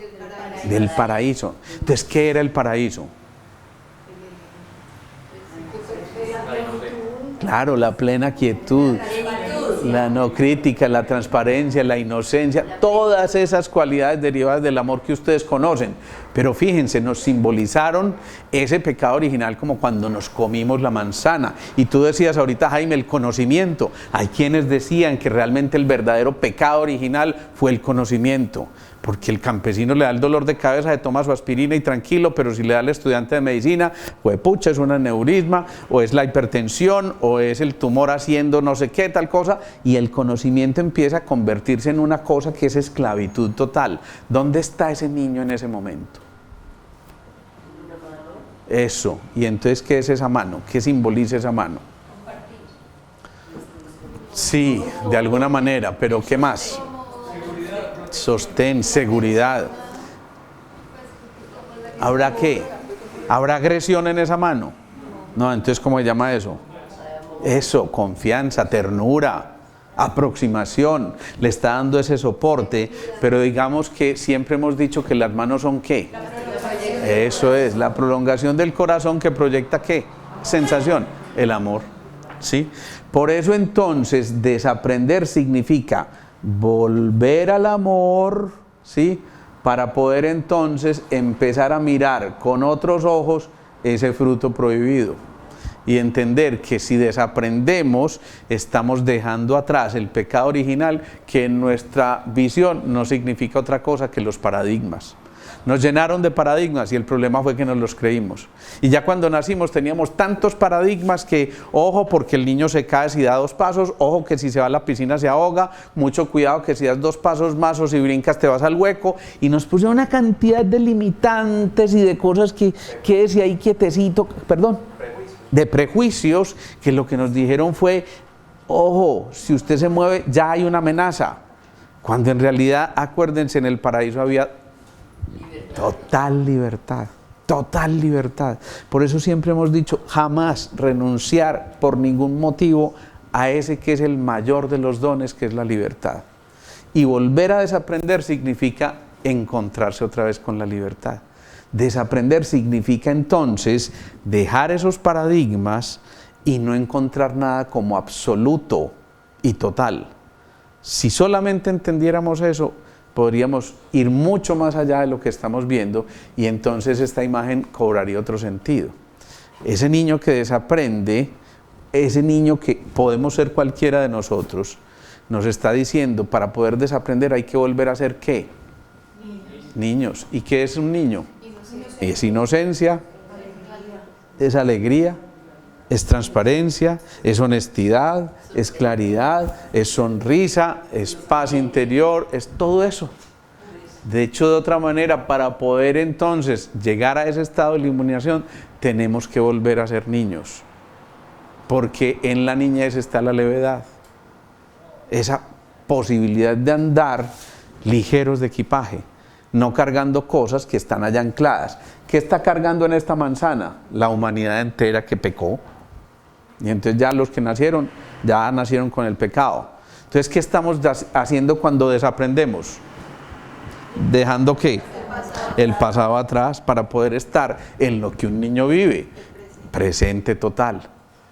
del paraíso. Entonces, ¿qué era el paraíso? Claro, la plena quietud, la no crítica, la transparencia, la inocencia, todas esas cualidades derivadas del amor que ustedes conocen. Pero fíjense, nos simbolizaron ese pecado original como cuando nos comimos la manzana. Y tú decías ahorita, Jaime, el conocimiento. Hay quienes decían que realmente el verdadero pecado original fue el conocimiento. Porque el campesino le da el dolor de cabeza, se toma su aspirina y tranquilo, pero si le da al estudiante de medicina, pues pucha, es un aneurisma, o es la hipertensión, o es el tumor haciendo no sé qué, tal cosa, y el conocimiento empieza a convertirse en una cosa que es esclavitud total. ¿Dónde está ese niño en ese momento? Eso. Y entonces, ¿qué es esa mano? ¿Qué simboliza esa mano? Sí, de alguna manera, pero ¿qué más? Sostén, seguridad. ¿Habrá qué? ¿Habrá agresión en esa mano? No, entonces ¿cómo se llama eso? Eso, confianza, ternura, aproximación. Le está dando ese soporte, pero digamos que siempre hemos dicho que las manos son ¿qué? Eso es, la prolongación del corazón que proyecta ¿qué? Sensación, el amor. ¿Sí? Por eso entonces desaprender significa volver al amor, ¿sí? Para poder entonces empezar a mirar con otros ojos ese fruto prohibido y entender que si desaprendemos estamos dejando atrás el pecado original, que en nuestra visión no significa otra cosa que los paradigmas. Nos llenaron de paradigmas y el problema fue que nos los creímos. Y ya cuando nacimos teníamos tantos paradigmas que, ojo, porque el niño se cae si da 2 pasos, ojo que si se va a la piscina se ahoga, mucho cuidado que si das 2 pasos más o si brincas te vas al hueco. Y nos pusieron una cantidad de limitantes y de cosas que quédese ahí quietecito, perdón, de prejuicios, que lo que nos dijeron fue, ojo, si usted se mueve ya hay una amenaza. Cuando en realidad, acuérdense, en el paraíso había total libertad, total libertad. Por eso siempre hemos dicho, jamás renunciar por ningún motivo a ese que es el mayor de los dones, que es la libertad. Y volver a desaprender significa encontrarse otra vez con la libertad. Desaprender significa entonces dejar esos paradigmas y no encontrar nada como absoluto y total. Si solamente entendiéramos eso, podríamos ir mucho más allá de lo que estamos viendo y entonces esta imagen cobraría otro sentido. Ese niño que desaprende, ese niño que podemos ser cualquiera de nosotros, nos está diciendo, para poder desaprender hay que volver a ser ¿qué? Niños. ¿Y qué es un niño? Es inocencia, es alegría, es transparencia, es honestidad, es claridad, es sonrisa, es paz interior, es todo eso. De hecho, de otra manera, para poder entonces llegar a ese estado de iluminación, tenemos que volver a ser niños. Porque en la niñez está la levedad. Esa posibilidad de andar ligeros de equipaje, no cargando cosas que están allá ancladas. ¿Qué está cargando en esta manzana? La humanidad entera que pecó. Y entonces ya los que nacieron, ya nacieron con el pecado. Entonces, ¿qué estamos haciendo cuando desaprendemos? Dejando ¿qué? El pasado atrás para poder estar en lo que un niño vive. Presente total.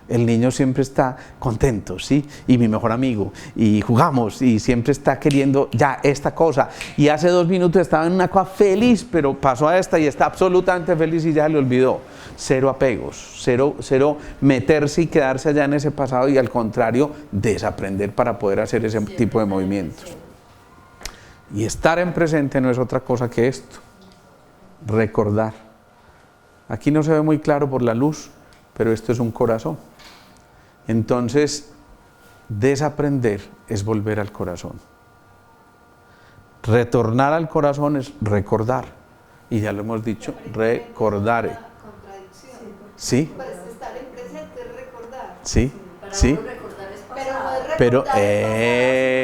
El niño siempre está contento, ¿sí? Y mi mejor amigo, y jugamos, y siempre está queriendo ya esta cosa. Y hace 2 minutos estaba en una cosa feliz, pero pasó a esta y está absolutamente feliz y ya le olvidó. Cero apegos, cero meterse y quedarse allá en ese pasado y al contrario, desaprender para poder hacer ese tipo de movimientos. Y estar en presente no es otra cosa que esto, recordar. Aquí no se ve muy claro por la luz, pero esto es un corazón. Entonces, desaprender es volver al corazón. Retornar al corazón es recordar. Y ya lo hemos dicho, recordare. Contradicción. ¿Sí? Pues estar en presente es recordar. ¿Sí? Para ¿Sí? uno recordar es Pero no pasado. es Pero recordar es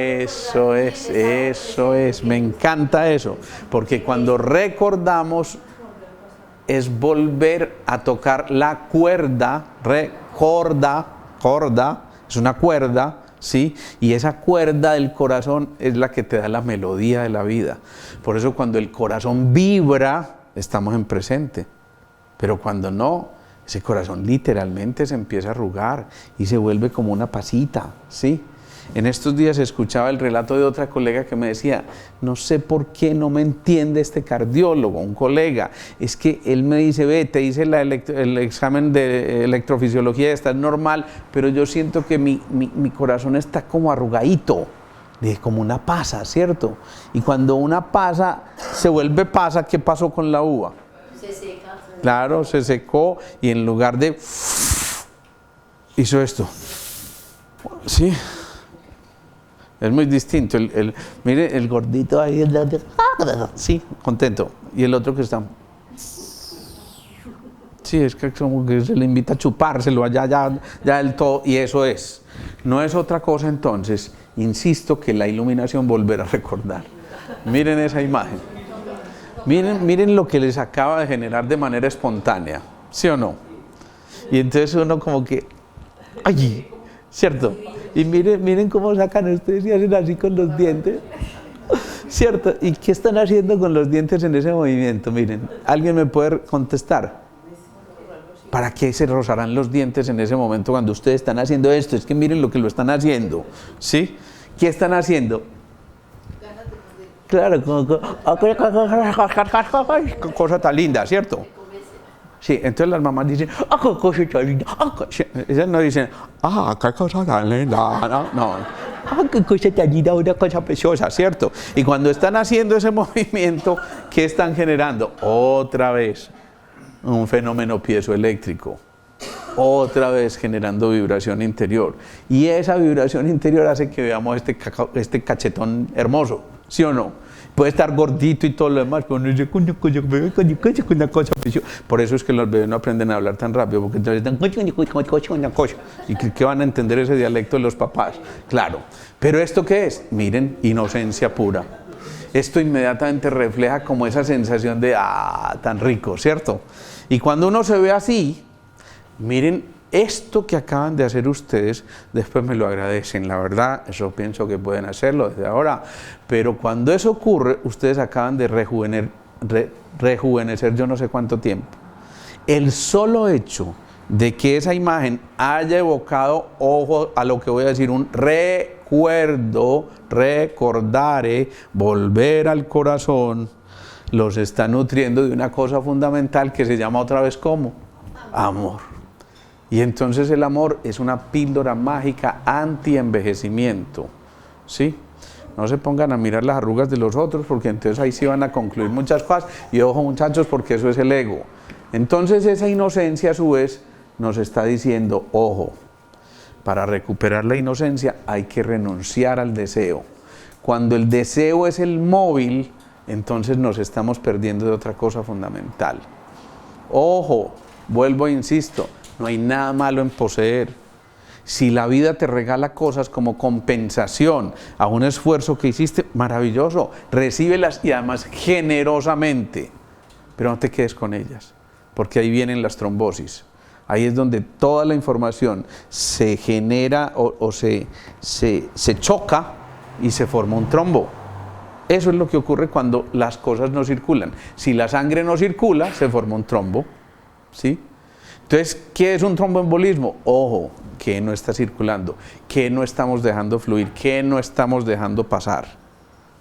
eso es, me encanta eso, porque cuando recordamos es volver a tocar la cuerda, corda, es una cuerda, ¿sí? Y esa cuerda del corazón es la que te da la melodía de la vida. Por eso cuando el corazón vibra, estamos en presente, pero cuando no, ese corazón literalmente se empieza a arrugar y se vuelve como una pasita, ¿sí? En estos días escuchaba el relato de otra colega que me decía, no sé por qué no me entiende este cardiólogo, un colega, es que él me dice, ve, te hice el examen de electrofisiología, está normal, pero yo siento que mi corazón está como arrugadito, como una pasa, ¿cierto? Y cuando una pasa se vuelve pasa, ¿qué pasó con la uva? Se seca. Claro, se secó y en lugar de hizo esto. Sí. Es muy distinto. Mire, el gordito ahí, sí, contento. Y el otro que está. Sí, es que como que se le invita a chupárselo allá, ya del todo. Y eso es. No es otra cosa entonces. Insisto que la iluminación volver a recordar. Miren esa imagen. Miren lo que les acaba de generar de manera espontánea. ¿Sí o no? Y entonces uno como que. ¡Ay! ¿Cierto? Y miren cómo sacan ustedes y hacen así con los dientes, ¿cierto? ¿Y qué están haciendo con los dientes en ese movimiento? Miren, ¿alguien me puede contestar? ¿Para qué se rozarán los dientes en ese momento cuando ustedes están haciendo esto? Es que miren lo que lo están haciendo, ¿sí? ¿Qué están haciendo? Claro, cosa tan linda, ¿cierto? Sí, entonces las mamás dicen, ¡ah, qué cosa tan linda! Ellas no dicen, ¡ah, qué cosa tan linda! No, ¡ah, qué cosa tan linda! Una cosa preciosa, ¿cierto? Y cuando están haciendo ese movimiento, ¿qué están generando? Otra vez, un fenómeno piezoeléctrico. Otra vez generando vibración interior. Y esa vibración interior hace que veamos este cachetón hermoso, ¿sí o no? Puede estar gordito y todo lo demás, pero no es una cosa. Por eso es que los bebés no aprenden a hablar tan rápido, porque entonces están y que van a entender ese dialecto de los papás. Claro. Pero ¿esto qué es? Miren, inocencia pura. Esto inmediatamente refleja como esa sensación de, tan rico, ¿cierto? Y cuando uno se ve así, miren, esto que acaban de hacer ustedes, después me lo agradecen, la verdad, eso pienso que pueden hacerlo desde ahora, pero cuando eso ocurre, ustedes acaban de rejuvenecer yo no sé cuánto tiempo. El solo hecho de que esa imagen haya evocado, ojo a lo que voy a decir, un recuerdo, recordare, volver al corazón, los está nutriendo de una cosa fundamental que se llama otra vez ¿cómo? Amor. Y entonces el amor es una píldora mágica anti-envejecimiento, ¿sí? No se pongan a mirar las arrugas de los otros, porque entonces ahí sí van a concluir muchas cosas. Y ojo, muchachos, porque eso es el ego. Entonces esa inocencia a su vez nos está diciendo, ojo, para recuperar la inocencia hay que renunciar al deseo. Cuando el deseo es el móvil, entonces nos estamos perdiendo de otra cosa fundamental. Ojo, vuelvo e insisto, no hay nada malo en poseer. Si la vida te regala cosas como compensación a un esfuerzo que hiciste, maravilloso, recíbelas y además generosamente, pero no te quedes con ellas, porque ahí vienen las trombosis. Ahí es donde toda la información se genera o se choca y se forma un trombo. Eso es lo que ocurre cuando las cosas no circulan. Si la sangre no circula, se forma un trombo, ¿sí? Entonces, ¿qué es un tromboembolismo? Ojo, que no está circulando, que no estamos dejando fluir, que no estamos dejando pasar,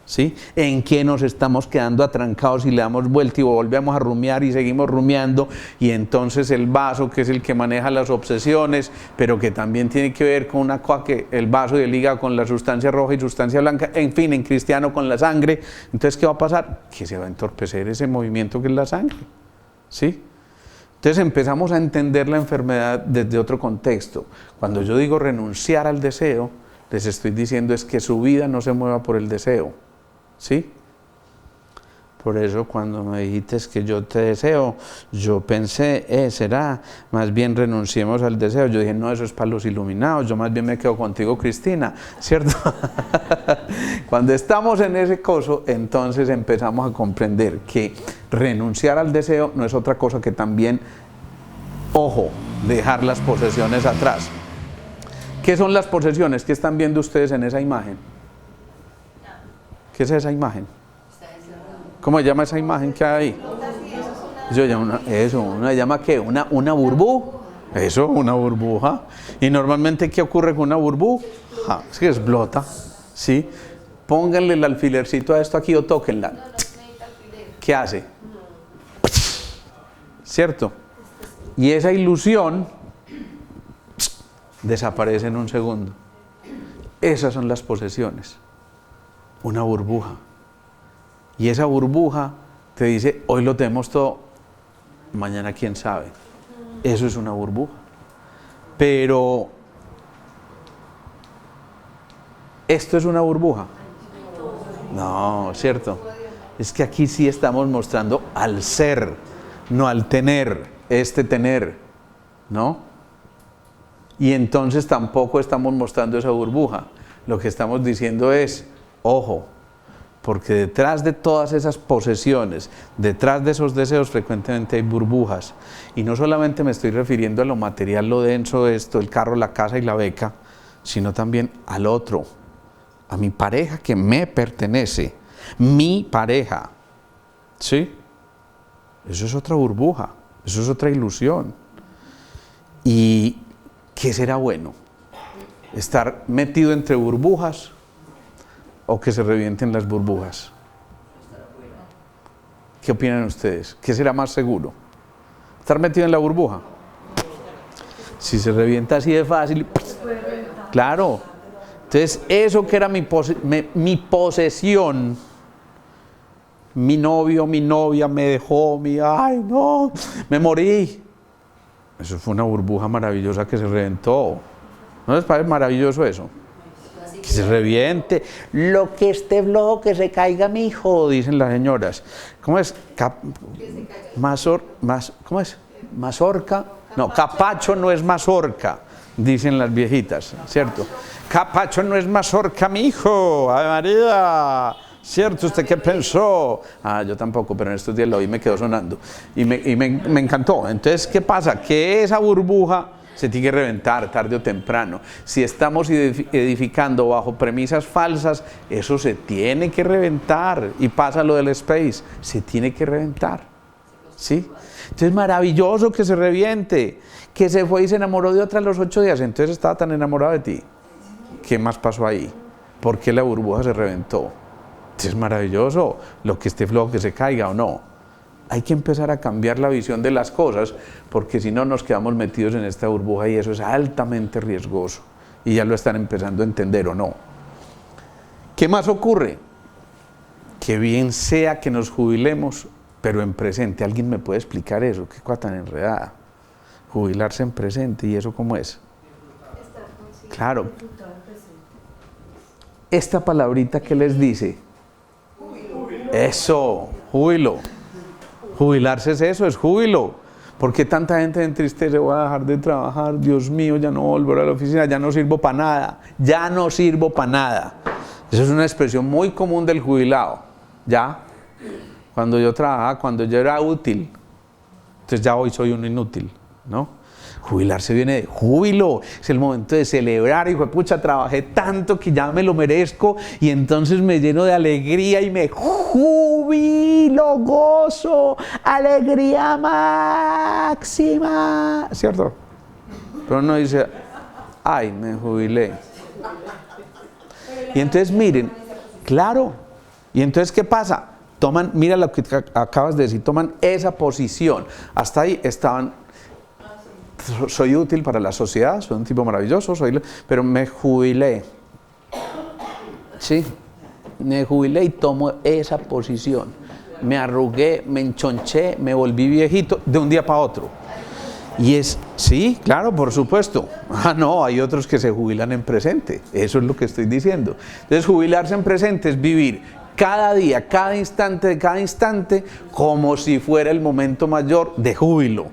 ¿sí? En que nos estamos quedando atrancados y le damos vuelta y volvemos a rumiar y seguimos rumiando, y entonces el vaso, que es el que maneja las obsesiones, pero que también tiene que ver con una cosa que el vaso y el hígado con la sustancia roja y sustancia blanca, en fin, en cristiano con la sangre. Entonces, ¿qué va a pasar? Que se va a entorpecer ese movimiento que es la sangre, ¿sí? Entonces empezamos a entender la enfermedad desde otro contexto. Cuando yo digo renunciar al deseo, les estoy diciendo es que su vida no se mueva por el deseo, ¿sí? Por eso cuando me dijiste que yo te deseo, yo pensé, será, más bien renunciemos al deseo. Yo dije, no, eso es para los iluminados, yo más bien me quedo contigo, Cristina, ¿cierto? Cuando estamos en ese coso, entonces empezamos a comprender que renunciar al deseo no es otra cosa que también, ojo, dejar las posesiones atrás. ¿Qué son las posesiones? ¿Qué están viendo ustedes en esa imagen? ¿Qué es esa imagen? ¿Cómo se llama esa imagen que hay ahí? Yo llamo ¿una llama qué? ¿Una burbuja? Eso, una burbuja. Y normalmente, ¿qué ocurre con una burbuja? Es que explota, ¿sí? Pónganle el alfilercito a esto aquí o tóquenla. ¿Qué hace? ¿Cierto? Y esa ilusión desaparece en un segundo. Esas son las posesiones. Una burbuja. Y esa burbuja te dice, hoy lo tenemos todo, mañana quién sabe. Eso es una burbuja. Pero, ¿esto es una burbuja? No, ¿cierto? Es que aquí sí estamos mostrando al ser, no al tener, tener, ¿no? Y entonces tampoco estamos mostrando esa burbuja. Lo que estamos diciendo es, ojo, porque detrás de todas esas posesiones, detrás de esos deseos frecuentemente hay burbujas. Y no solamente me estoy refiriendo a lo material, lo denso, esto, el carro, la casa y la beca, sino también al otro, a mi pareja que me pertenece, mi pareja. ¿Sí? Eso es otra burbuja, eso es otra ilusión. ¿Y qué será bueno? ¿Estar metido entre burbujas o que se revienten las burbujas? ¿Qué opinan ustedes? ¿Qué será más seguro? ¿Estar metido en la burbuja? Si se revienta así de fácil, claro. Entonces, eso que era mi posesión, mi novio, mi novia me dejó, ay no, me morí. Eso fue una burbuja maravillosa que se reventó. ¿No les parece maravilloso eso? Que se reviente, lo que esté flojo, que se caiga mi hijo, dicen las señoras. ¿Cómo es? ¿Cómo es? ¿Mazorca? No, capacho no es mazorca, dicen las viejitas, ¿cierto? Capacho no es mazorca, mi hijo, ¡Ave María! ¿Cierto? ¿Usted qué pensó? Yo tampoco, pero en estos días lo oí y me quedó sonando. Y me encantó. Entonces, ¿qué pasa? Que esa burbuja se tiene que reventar tarde o temprano. Si estamos edificando bajo premisas falsas, eso se tiene que reventar. Y pasa lo del space, se tiene que reventar. ¿Sí? Entonces, maravilloso que se reviente. Que se fue y se enamoró de otra a los 8 días. Entonces estaba tan enamorado de ti. ¿Qué más pasó ahí? ¿Por qué la burbuja se reventó? Es maravilloso, lo que esté flojo que se caiga o no. Hay que empezar a cambiar la visión de las cosas, porque si no nos quedamos metidos en esta burbuja y eso es altamente riesgoso. Y ya lo están empezando a entender o no. ¿Qué más ocurre? Que bien sea que nos jubilemos, pero en presente. ¿Alguien me puede explicar eso? ¿Qué cosa tan enredada? Jubilarse en presente, ¿y eso cómo es? Claro. Esta palabrita que les dice, eso, júbilo. Jubilarse es eso, es júbilo. ¿Por qué tanta gente se entristece? Voy a dejar de trabajar, Dios mío, ya no voy a volver a la oficina, ya no sirvo para nada, ya no sirvo para nada. Esa es una expresión muy común del jubilado, ¿ya? Cuando yo trabajaba, cuando yo era útil, entonces ya hoy soy un inútil, ¿no? Jubilarse viene de júbilo, es el momento de celebrar, hijo de pucha, trabajé tanto que ya me lo merezco y entonces me lleno de alegría y me jubilo, gozo, alegría máxima, ¿cierto? Pero uno dice, ay, me jubilé. Y entonces miren, claro, y entonces ¿qué pasa? Toman, mira lo que acabas de decir, toman esa posición, hasta ahí estaban. Soy útil para la sociedad, soy un tipo maravilloso, pero me jubilé. Sí, me jubilé y tomo esa posición. Me arrugué, me enchonché, me volví viejito de un día para otro. Y es, sí, claro, por supuesto. No, hay otros que se jubilan en presente. Eso es lo que estoy diciendo. Entonces, jubilarse en presente es vivir cada día, cada instante, como si fuera el momento mayor de júbilo.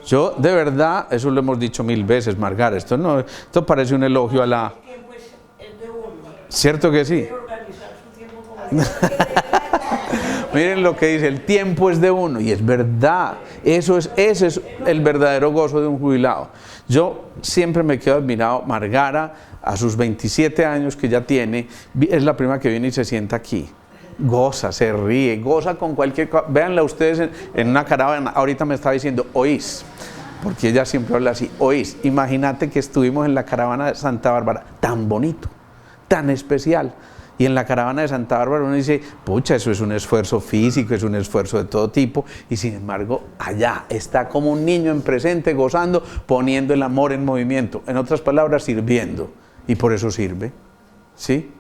Yo, de verdad, eso lo hemos dicho 1000 veces, Margar, esto parece un elogio a la... El tiempo es de uno. ¿Cierto que sí? Debe organizar su tiempo como Miren lo que dice, el tiempo es de uno, y es verdad, ese es el verdadero gozo de un jubilado. Yo siempre me quedo admirado, Margara, a sus 27 años que ya tiene, es la primera que viene y se sienta aquí. Goza, se ríe, goza con cualquier cosa. Véanla ustedes en una caravana, ahorita me estaba diciendo, oís, porque ella siempre habla así, oís. Imagínate que estuvimos en la caravana de Santa Bárbara, tan bonito, tan especial. Y en la caravana de Santa Bárbara uno dice, pucha, eso es un esfuerzo físico, es un esfuerzo de todo tipo, y sin embargo, allá está como un niño en presente, gozando, poniendo el amor en movimiento. En otras palabras, sirviendo. Y por eso sirve. ¿Sí?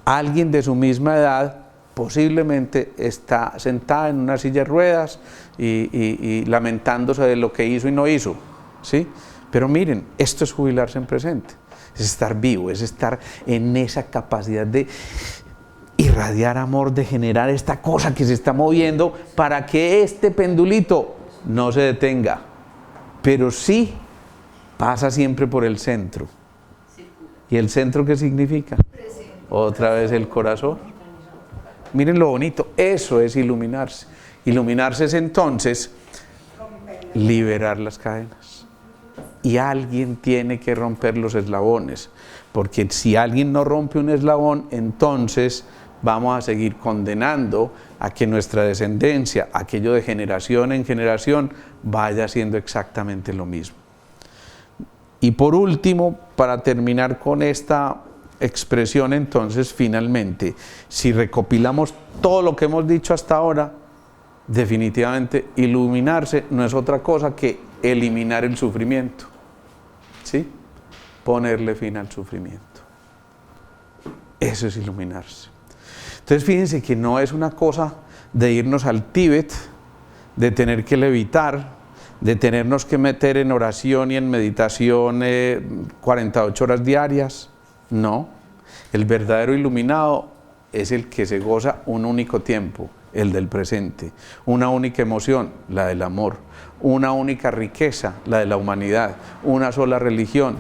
Alguien de su misma edad posiblemente está sentada en una silla de ruedas y lamentándose de lo que hizo y no hizo. ¿Sí? Pero miren, esto es jubilarse en presente. Es estar vivo, es estar en esa capacidad de irradiar amor, de generar esta cosa que se está moviendo para que este pendulito no se detenga, pero sí pasa siempre por el centro. ¿Y el centro qué significa? Otra vez el corazón. Miren lo bonito, eso es iluminarse. Iluminarse es entonces liberar las cadenas. Y alguien tiene que romper los eslabones, porque si alguien no rompe un eslabón, entonces vamos a seguir condenando a que nuestra descendencia, aquello de generación en generación, vaya siendo exactamente lo mismo. Y por último, para terminar con esta expresión, entonces, finalmente, si recopilamos todo lo que hemos dicho hasta ahora, definitivamente iluminarse no es otra cosa que eliminar el sufrimiento. ¿Sí? Ponerle fin al sufrimiento. Eso es iluminarse. Entonces fíjense que no es una cosa de irnos al Tíbet, de tener que levitar, de tenernos que meter en oración y en meditación 48 horas diarias. No, el verdadero iluminado es el que se goza un único tiempo, el del presente, una única emoción, la del amor, una única riqueza, la de la humanidad, una sola religión,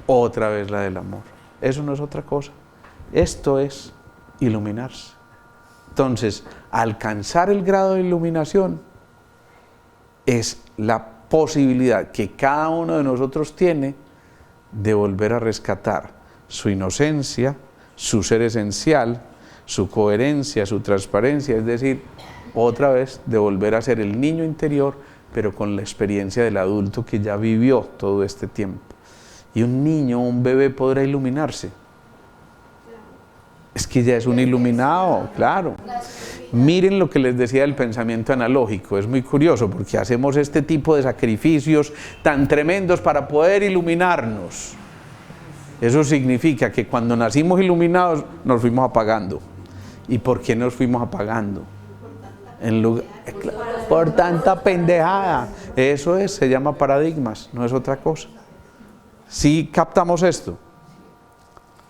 otra vez la del amor. Eso no es otra cosa, esto es iluminarse. Entonces, alcanzar el grado de iluminación es la posibilidad que cada uno de nosotros tiene de volver a rescatar su inocencia, su ser esencial, su coherencia, su transparencia, es decir, otra vez de volver a ser el niño interior, pero con la experiencia del adulto que ya vivió todo este tiempo. Y un niño, un bebé podrá iluminarse. Es que ya es un iluminado, claro. Miren lo que les decía del pensamiento analógico, es muy curioso porque hacemos este tipo de sacrificios tan tremendos para poder iluminarnos. Eso significa que cuando nacimos iluminados nos fuimos apagando. ¿Y por qué nos fuimos apagando? Por tanta pendejada. Eso es, se llama paradigmas, no es otra cosa. ¿Sí captamos esto?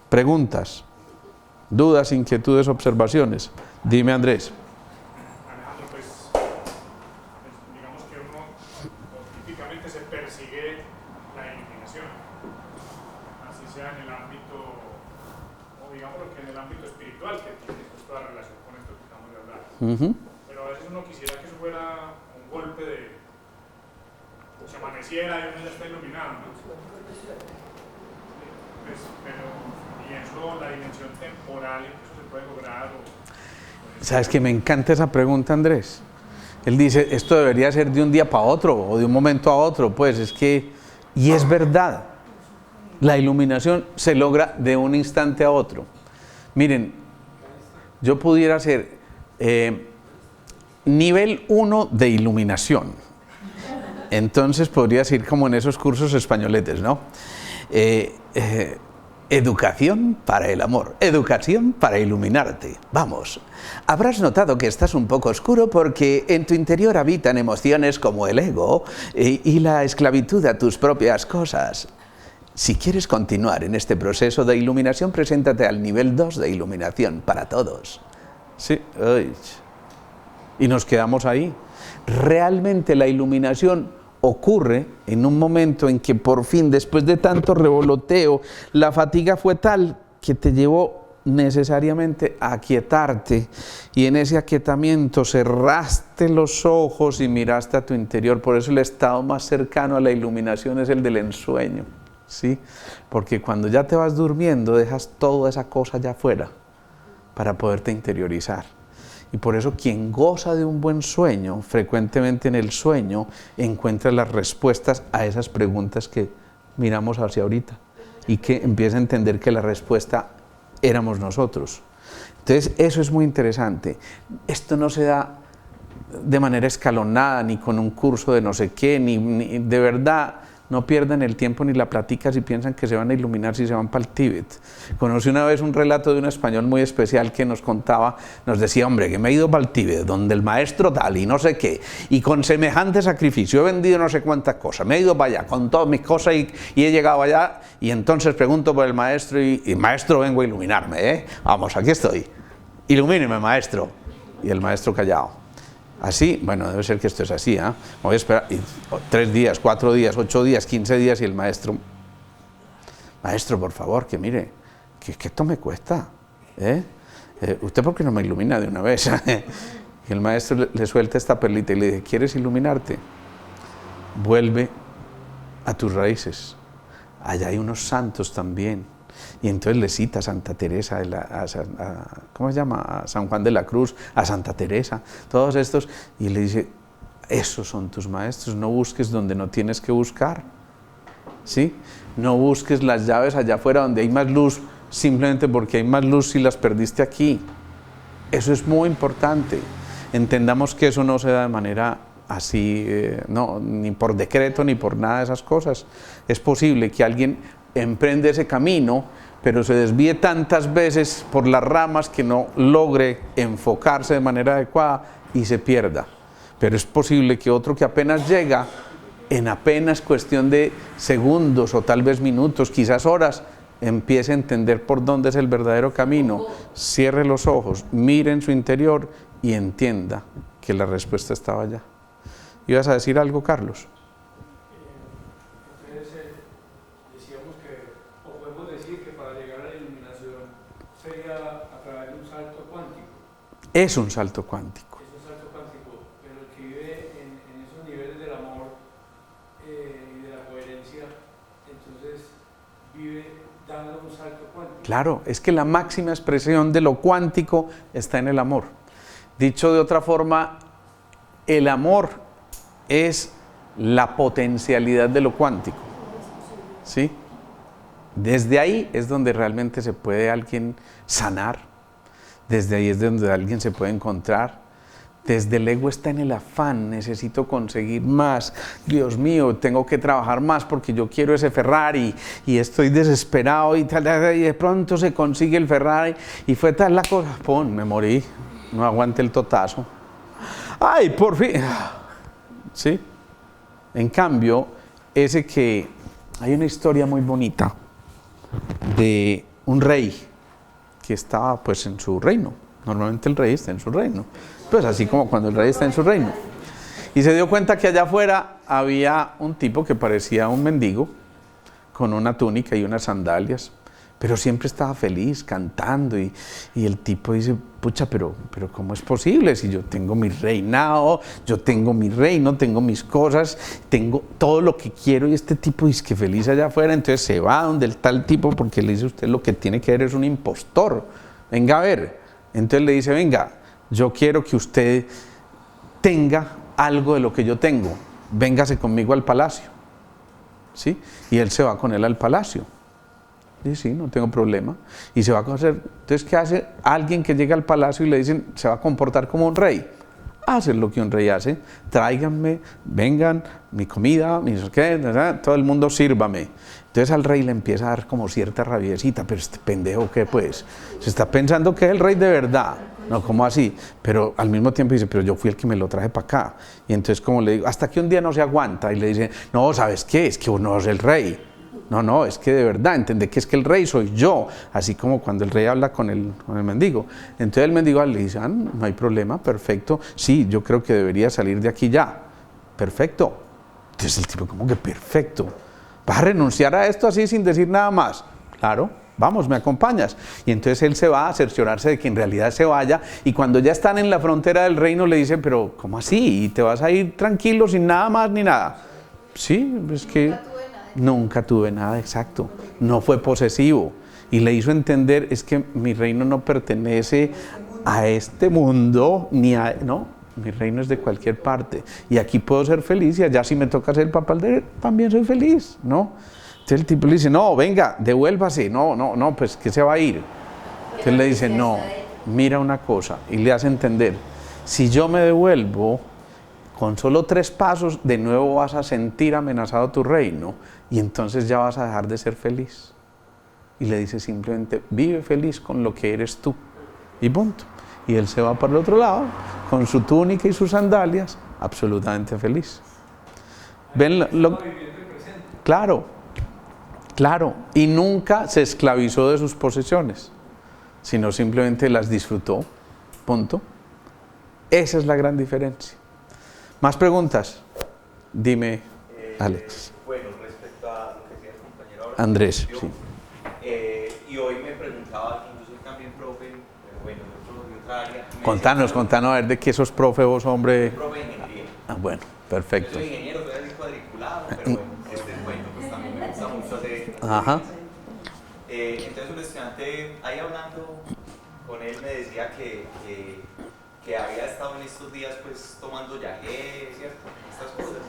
Preguntas, dudas, inquietudes, observaciones. Dime, Andrés. Alejandro, pues digamos que uno típicamente se persigue la iluminación, así sea en el ámbito, o digamos que en el ámbito espiritual, que tiene pues toda relación con esto que estamos de hablar. Pero a veces uno quisiera que eso fuera un golpe de, se amaneciera y uno ya está iluminado, ¿no? Pues, pero, y eso, la dimensión temporal, en que eso se puede lograr, ¿Sabes que me encanta esa pregunta, Andrés? Él dice, esto debería ser de un día para otro o de un momento a otro, pues es que, y es verdad, la iluminación se logra de un instante a otro. Miren, yo pudiera ser nivel 1 de iluminación, entonces podría ser como en esos cursos españoletes, ¿no? Educación para el amor, educación para iluminarte. Vamos, habrás notado que estás un poco oscuro porque en tu interior habitan emociones como el ego y la esclavitud a tus propias cosas. Si quieres continuar en este proceso de iluminación, preséntate al nivel 2 de iluminación para todos. Sí, uy. Y nos quedamos ahí. Realmente la iluminación ocurre en un momento en que por fin, después de tanto revoloteo, la fatiga fue tal que te llevó necesariamente a aquietarte, y en ese aquietamiento cerraste los ojos y miraste a tu interior. Por eso el estado más cercano a la iluminación es el del ensueño, ¿sí? Porque cuando ya te vas durmiendo dejas toda esa cosa allá afuera para poderte interiorizar. Y por eso quien goza de un buen sueño, frecuentemente en el sueño encuentra las respuestas a esas preguntas que miramos hacia ahorita, y que empieza a entender que la respuesta éramos nosotros. Entonces eso es muy interesante. Esto no se da de manera escalonada, ni con un curso de no sé qué, ni de verdad. No pierdan el tiempo ni la plática si piensan que se van a iluminar si se van para el Tíbet. Conocí una vez un relato de un español muy especial que nos contaba, nos decía, hombre, que me he ido para el Tíbet, donde el maestro tal y no sé qué, y con semejante sacrificio he vendido no sé cuántas cosas, me he ido para allá con todas mis cosas y he llegado allá, y entonces pregunto por el maestro y maestro, vengo a iluminarme, vamos, aquí estoy, ilumíneme maestro. Y el maestro callado. Así, bueno, debe ser que esto es así, ¿eh? Voy a esperar 3 días, 4 días, 8 días, 15 días, y el maestro, maestro, por favor, que mire, que esto me cuesta, ¿usted por qué no me ilumina de una vez? Y el maestro le suelta esta perlita y le dice, ¿quieres iluminarte? Vuelve a tus raíces, allá hay unos santos también. Y entonces le cita a Santa Teresa, ¿cómo se llama? A San Juan de la Cruz, a Santa Teresa, todos estos, y le dice, esos son tus maestros, no busques donde no tienes que buscar, ¿sí? No busques las llaves allá afuera donde hay más luz, simplemente porque hay más luz si las perdiste aquí. Eso es muy importante. Entendamos que eso no se da de manera así, no, ni por decreto, ni por nada de esas cosas. Es posible que alguien emprende ese camino, pero se desvíe tantas veces por las ramas que no logre enfocarse de manera adecuada y se pierda. Pero es posible que otro que apenas llega, en apenas cuestión de segundos o tal vez minutos, quizás horas, empiece a entender por dónde es el verdadero camino, cierre los ojos, mire en su interior y entienda que la respuesta estaba allá. ¿Ibas a decir algo, Carlos? Es un salto cuántico. Es un salto cuántico, pero el que vive en esos niveles del amor y de la coherencia, entonces vive dando un salto cuántico. Claro, es que la máxima expresión de lo cuántico está en el amor. Dicho de otra forma, el amor es la potencialidad de lo cuántico, ¿sí? Desde ahí es donde realmente se puede alguien sanar. Desde ahí es donde alguien se puede encontrar. Desde el ego está en el afán, necesito conseguir más, Dios mío, tengo que trabajar más porque yo quiero ese Ferrari y estoy desesperado y tal, y de pronto se consigue el Ferrari y fue tal la cosa, ¡pum!, me morí, no aguanté el totazo. ¡Ay, por fin! ¿Sí? En cambio, hay una historia muy bonita de un rey que estaba pues en su reino. Normalmente el rey está en su reino, pues así como cuando el rey está en su reino, y se dio cuenta que allá afuera había un tipo que parecía un mendigo con una túnica y unas sandalias, pero siempre estaba feliz cantando, y el tipo dice, pucha, pero ¿cómo es posible? Si yo tengo mi reinado, yo tengo mi reino, tengo mis cosas, tengo todo lo que quiero, y este tipo dice que feliz allá afuera. Entonces se va donde el tal tipo porque le dice, usted lo que tiene que ver es un impostor, venga a ver. Entonces le dice, venga, yo quiero que usted tenga algo de lo que yo tengo, véngase conmigo al palacio, ¿sí? Y él se va con él al palacio. Dice, sí, no tengo problema. Y se va a conocer. Entonces, ¿qué hace alguien que llega al palacio y le dicen, se va a comportar como un rey? Hacer lo que un rey hace. Tráiganme, vengan, mi comida, todo el mundo sírvame. Entonces al rey le empieza a dar como cierta rabiecita, pero este pendejo, ¿qué pues? Se está pensando que es el rey de verdad. No, ¿cómo así? Pero al mismo tiempo dice, pero yo fui el que me lo traje para acá. Y entonces como le digo, hasta que un día no se aguanta y le dice, no, ¿sabes qué? Es que uno es el rey. No, es que de verdad, entender que es que el rey soy yo, así como cuando el rey habla con el mendigo. Entonces el mendigo le dice, no hay problema, perfecto, sí, yo creo que debería salir de aquí ya, perfecto. Entonces el tipo, ¿cómo que perfecto? ¿Vas a renunciar a esto así sin decir nada más? Claro, vamos, me acompañas. Y entonces él se va a cerciorarse de que en realidad se vaya, y cuando ya están en la frontera del reino le dicen, pero ¿cómo así? ¿Y te vas a ir tranquilo sin nada más ni nada? Sí, es que... Nunca tuve nada, exacto. No fue posesivo. Y le hizo entender, es que mi reino no pertenece a este mundo, ni a... No, mi reino es de cualquier parte. Y aquí puedo ser feliz, y allá si me toca ser el papá también soy feliz, ¿no? Entonces el tipo le dice, no, venga, devuélvase. No, pues que se va a ir. Entonces le dice, no, mira una cosa. Y le hace entender, si yo me devuelvo, con solo 3 pasos, de nuevo vas a sentir amenazado tu reino, y entonces ya vas a dejar de ser feliz. Y le dice simplemente, vive feliz con lo que eres tú, y punto. Y él se va para el otro lado, con su túnica y sus sandalias, absolutamente feliz. ¿Ven Claro, y nunca se esclavizó de sus posesiones, sino simplemente las disfrutó, punto. Esa es la gran diferencia. ¿Más preguntas? Dime, Alex. Bueno, respecto a lo que decía el compañero ahora, Andrés, yo, sí. Y hoy me preguntaba, yo soy también profe, pero bueno, de otra área. Contanos a ver de qué sos profe vos, hombre. Soy profe de ingeniería. Bueno, perfecto. Yo soy ingeniero, soy así cuadriculado, pero bueno, bueno, pues también me gusta mucho hacer. Ajá. Entonces un estudiante, ahí hablando con él, me decía que había estado en estos días pues tomando yagé, ¿cierto? Estas cosas.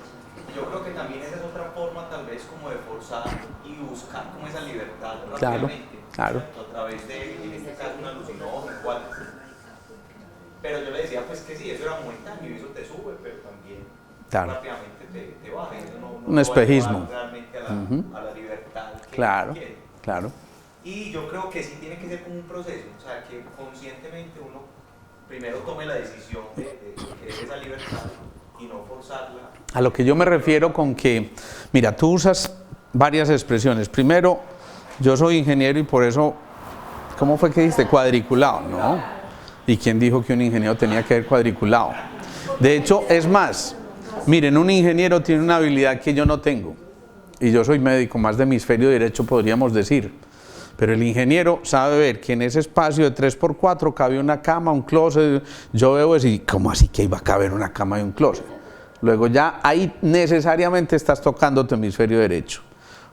Y yo creo que también esa es otra forma tal vez como de forzar y buscar como esa libertad rápidamente. Claro. A través de, en este caso, un alucinógeno, igual. Pero yo le decía pues que sí, eso era momentáneo y eso te sube, pero también rápidamente te baja. Eso no un espejismo. Realmente a la libertad que quiere. Claro. Y yo creo que sí tiene que ser como un proceso, o sea, que conscientemente uno primero tome la decisión de querer esa libertad y no forzarla. A lo que yo me refiero con que, mira, tú usas varias expresiones. Primero, yo soy ingeniero y por eso, ¿cómo fue que dijiste? Cuadriculado, ¿no? ¿Y quién dijo que un ingeniero tenía que ser cuadriculado? De hecho, es más, miren, un ingeniero tiene una habilidad que yo no tengo. Y yo soy médico, más de hemisferio derecho podríamos decir. Pero el ingeniero sabe ver que en ese espacio de 3x4 cabe una cama, un closet. Yo veo eso y ¿cómo así que iba a caber una cama y un closet? Luego ya ahí necesariamente estás tocando tu hemisferio derecho.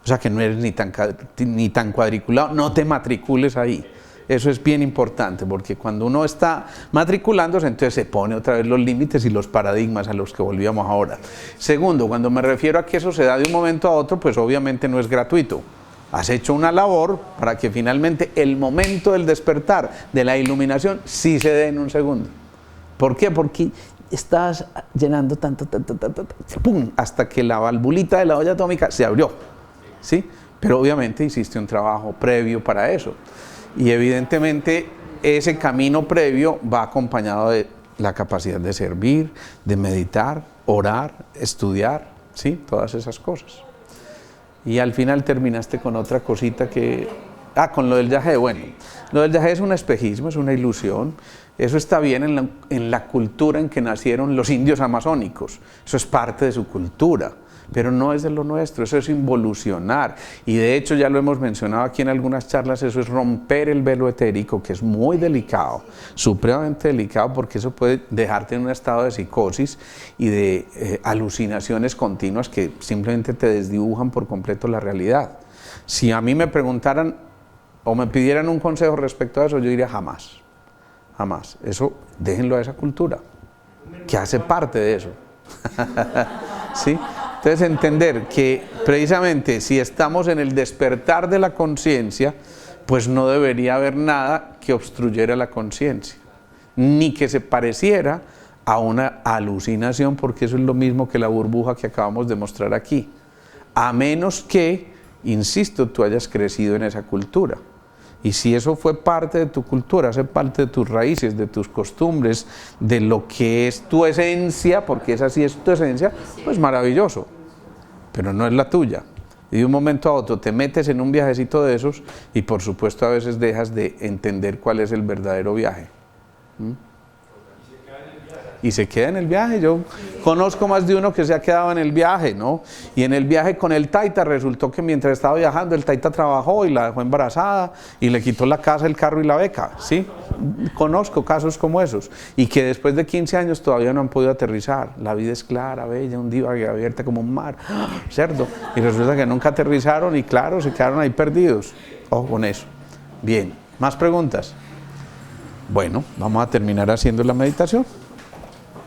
O sea que no eres ni tan cuadriculado, no te matricules ahí. Eso es bien importante, porque cuando uno está matriculándose, entonces se pone otra vez los límites y los paradigmas a los que volvíamos ahora. Segundo, cuando me refiero a que eso se da de un momento a otro, pues obviamente no es gratuito. Has hecho una labor para que finalmente el momento del despertar, de la iluminación, sí se dé en un segundo. ¿Por qué? Porque estás llenando tanto, ¡pum!, hasta que la valvulita de la olla atómica se abrió, ¿sí? Pero obviamente hiciste un trabajo previo para eso. Y evidentemente ese camino previo va acompañado de la capacidad de servir, de meditar, orar, estudiar, ¿sí? Todas esas cosas. Y al final terminaste con otra cosita que... con lo del yagé. Bueno, lo del yagé es un espejismo, es una ilusión. Eso está bien en la cultura en que nacieron los indios amazónicos. Eso es parte de su cultura, pero no es de lo nuestro, eso es involucionar. Y de hecho ya lo hemos mencionado aquí en algunas charlas, eso es romper el velo etérico, que es muy delicado, supremamente delicado, porque eso puede dejarte en un estado de psicosis y de alucinaciones continuas que simplemente te desdibujan por completo la realidad. Si a mí me preguntaran o me pidieran un consejo respecto a eso, yo diría jamás, jamás. Eso déjenlo a esa cultura, que hace parte de eso. ¿Sí? Entonces entender que precisamente si estamos en el despertar de la conciencia, pues no debería haber nada que obstruyera la conciencia, ni que se pareciera a una alucinación, porque eso es lo mismo que la burbuja que acabamos de mostrar aquí, a menos que, insisto, tú hayas crecido en esa cultura. Y si eso fue parte de tu cultura, hace parte de tus raíces, de tus costumbres, de lo que es tu esencia, porque esa sí es tu esencia, pues maravilloso, pero no es la tuya. Y de un momento a otro te metes en un viajecito de esos y por supuesto a veces dejas de entender cuál es el verdadero viaje. ¿Mm? Y se queda en el viaje. Yo conozco más de uno que se ha quedado en el viaje, ¿no? Y en el viaje con el taita resultó que mientras estaba viajando el taita trabajó y la dejó embarazada y le quitó la casa, el carro y la beca, ¿sí? Conozco casos como esos y que después de 15 años todavía no han podido aterrizar. La vida es clara, bella, un día abierta como un mar, cerdo. Y resulta que nunca aterrizaron y claro, se quedaron ahí perdidos. Ojo con eso. Bien, ¿más preguntas? Bueno, vamos a terminar haciendo la meditación.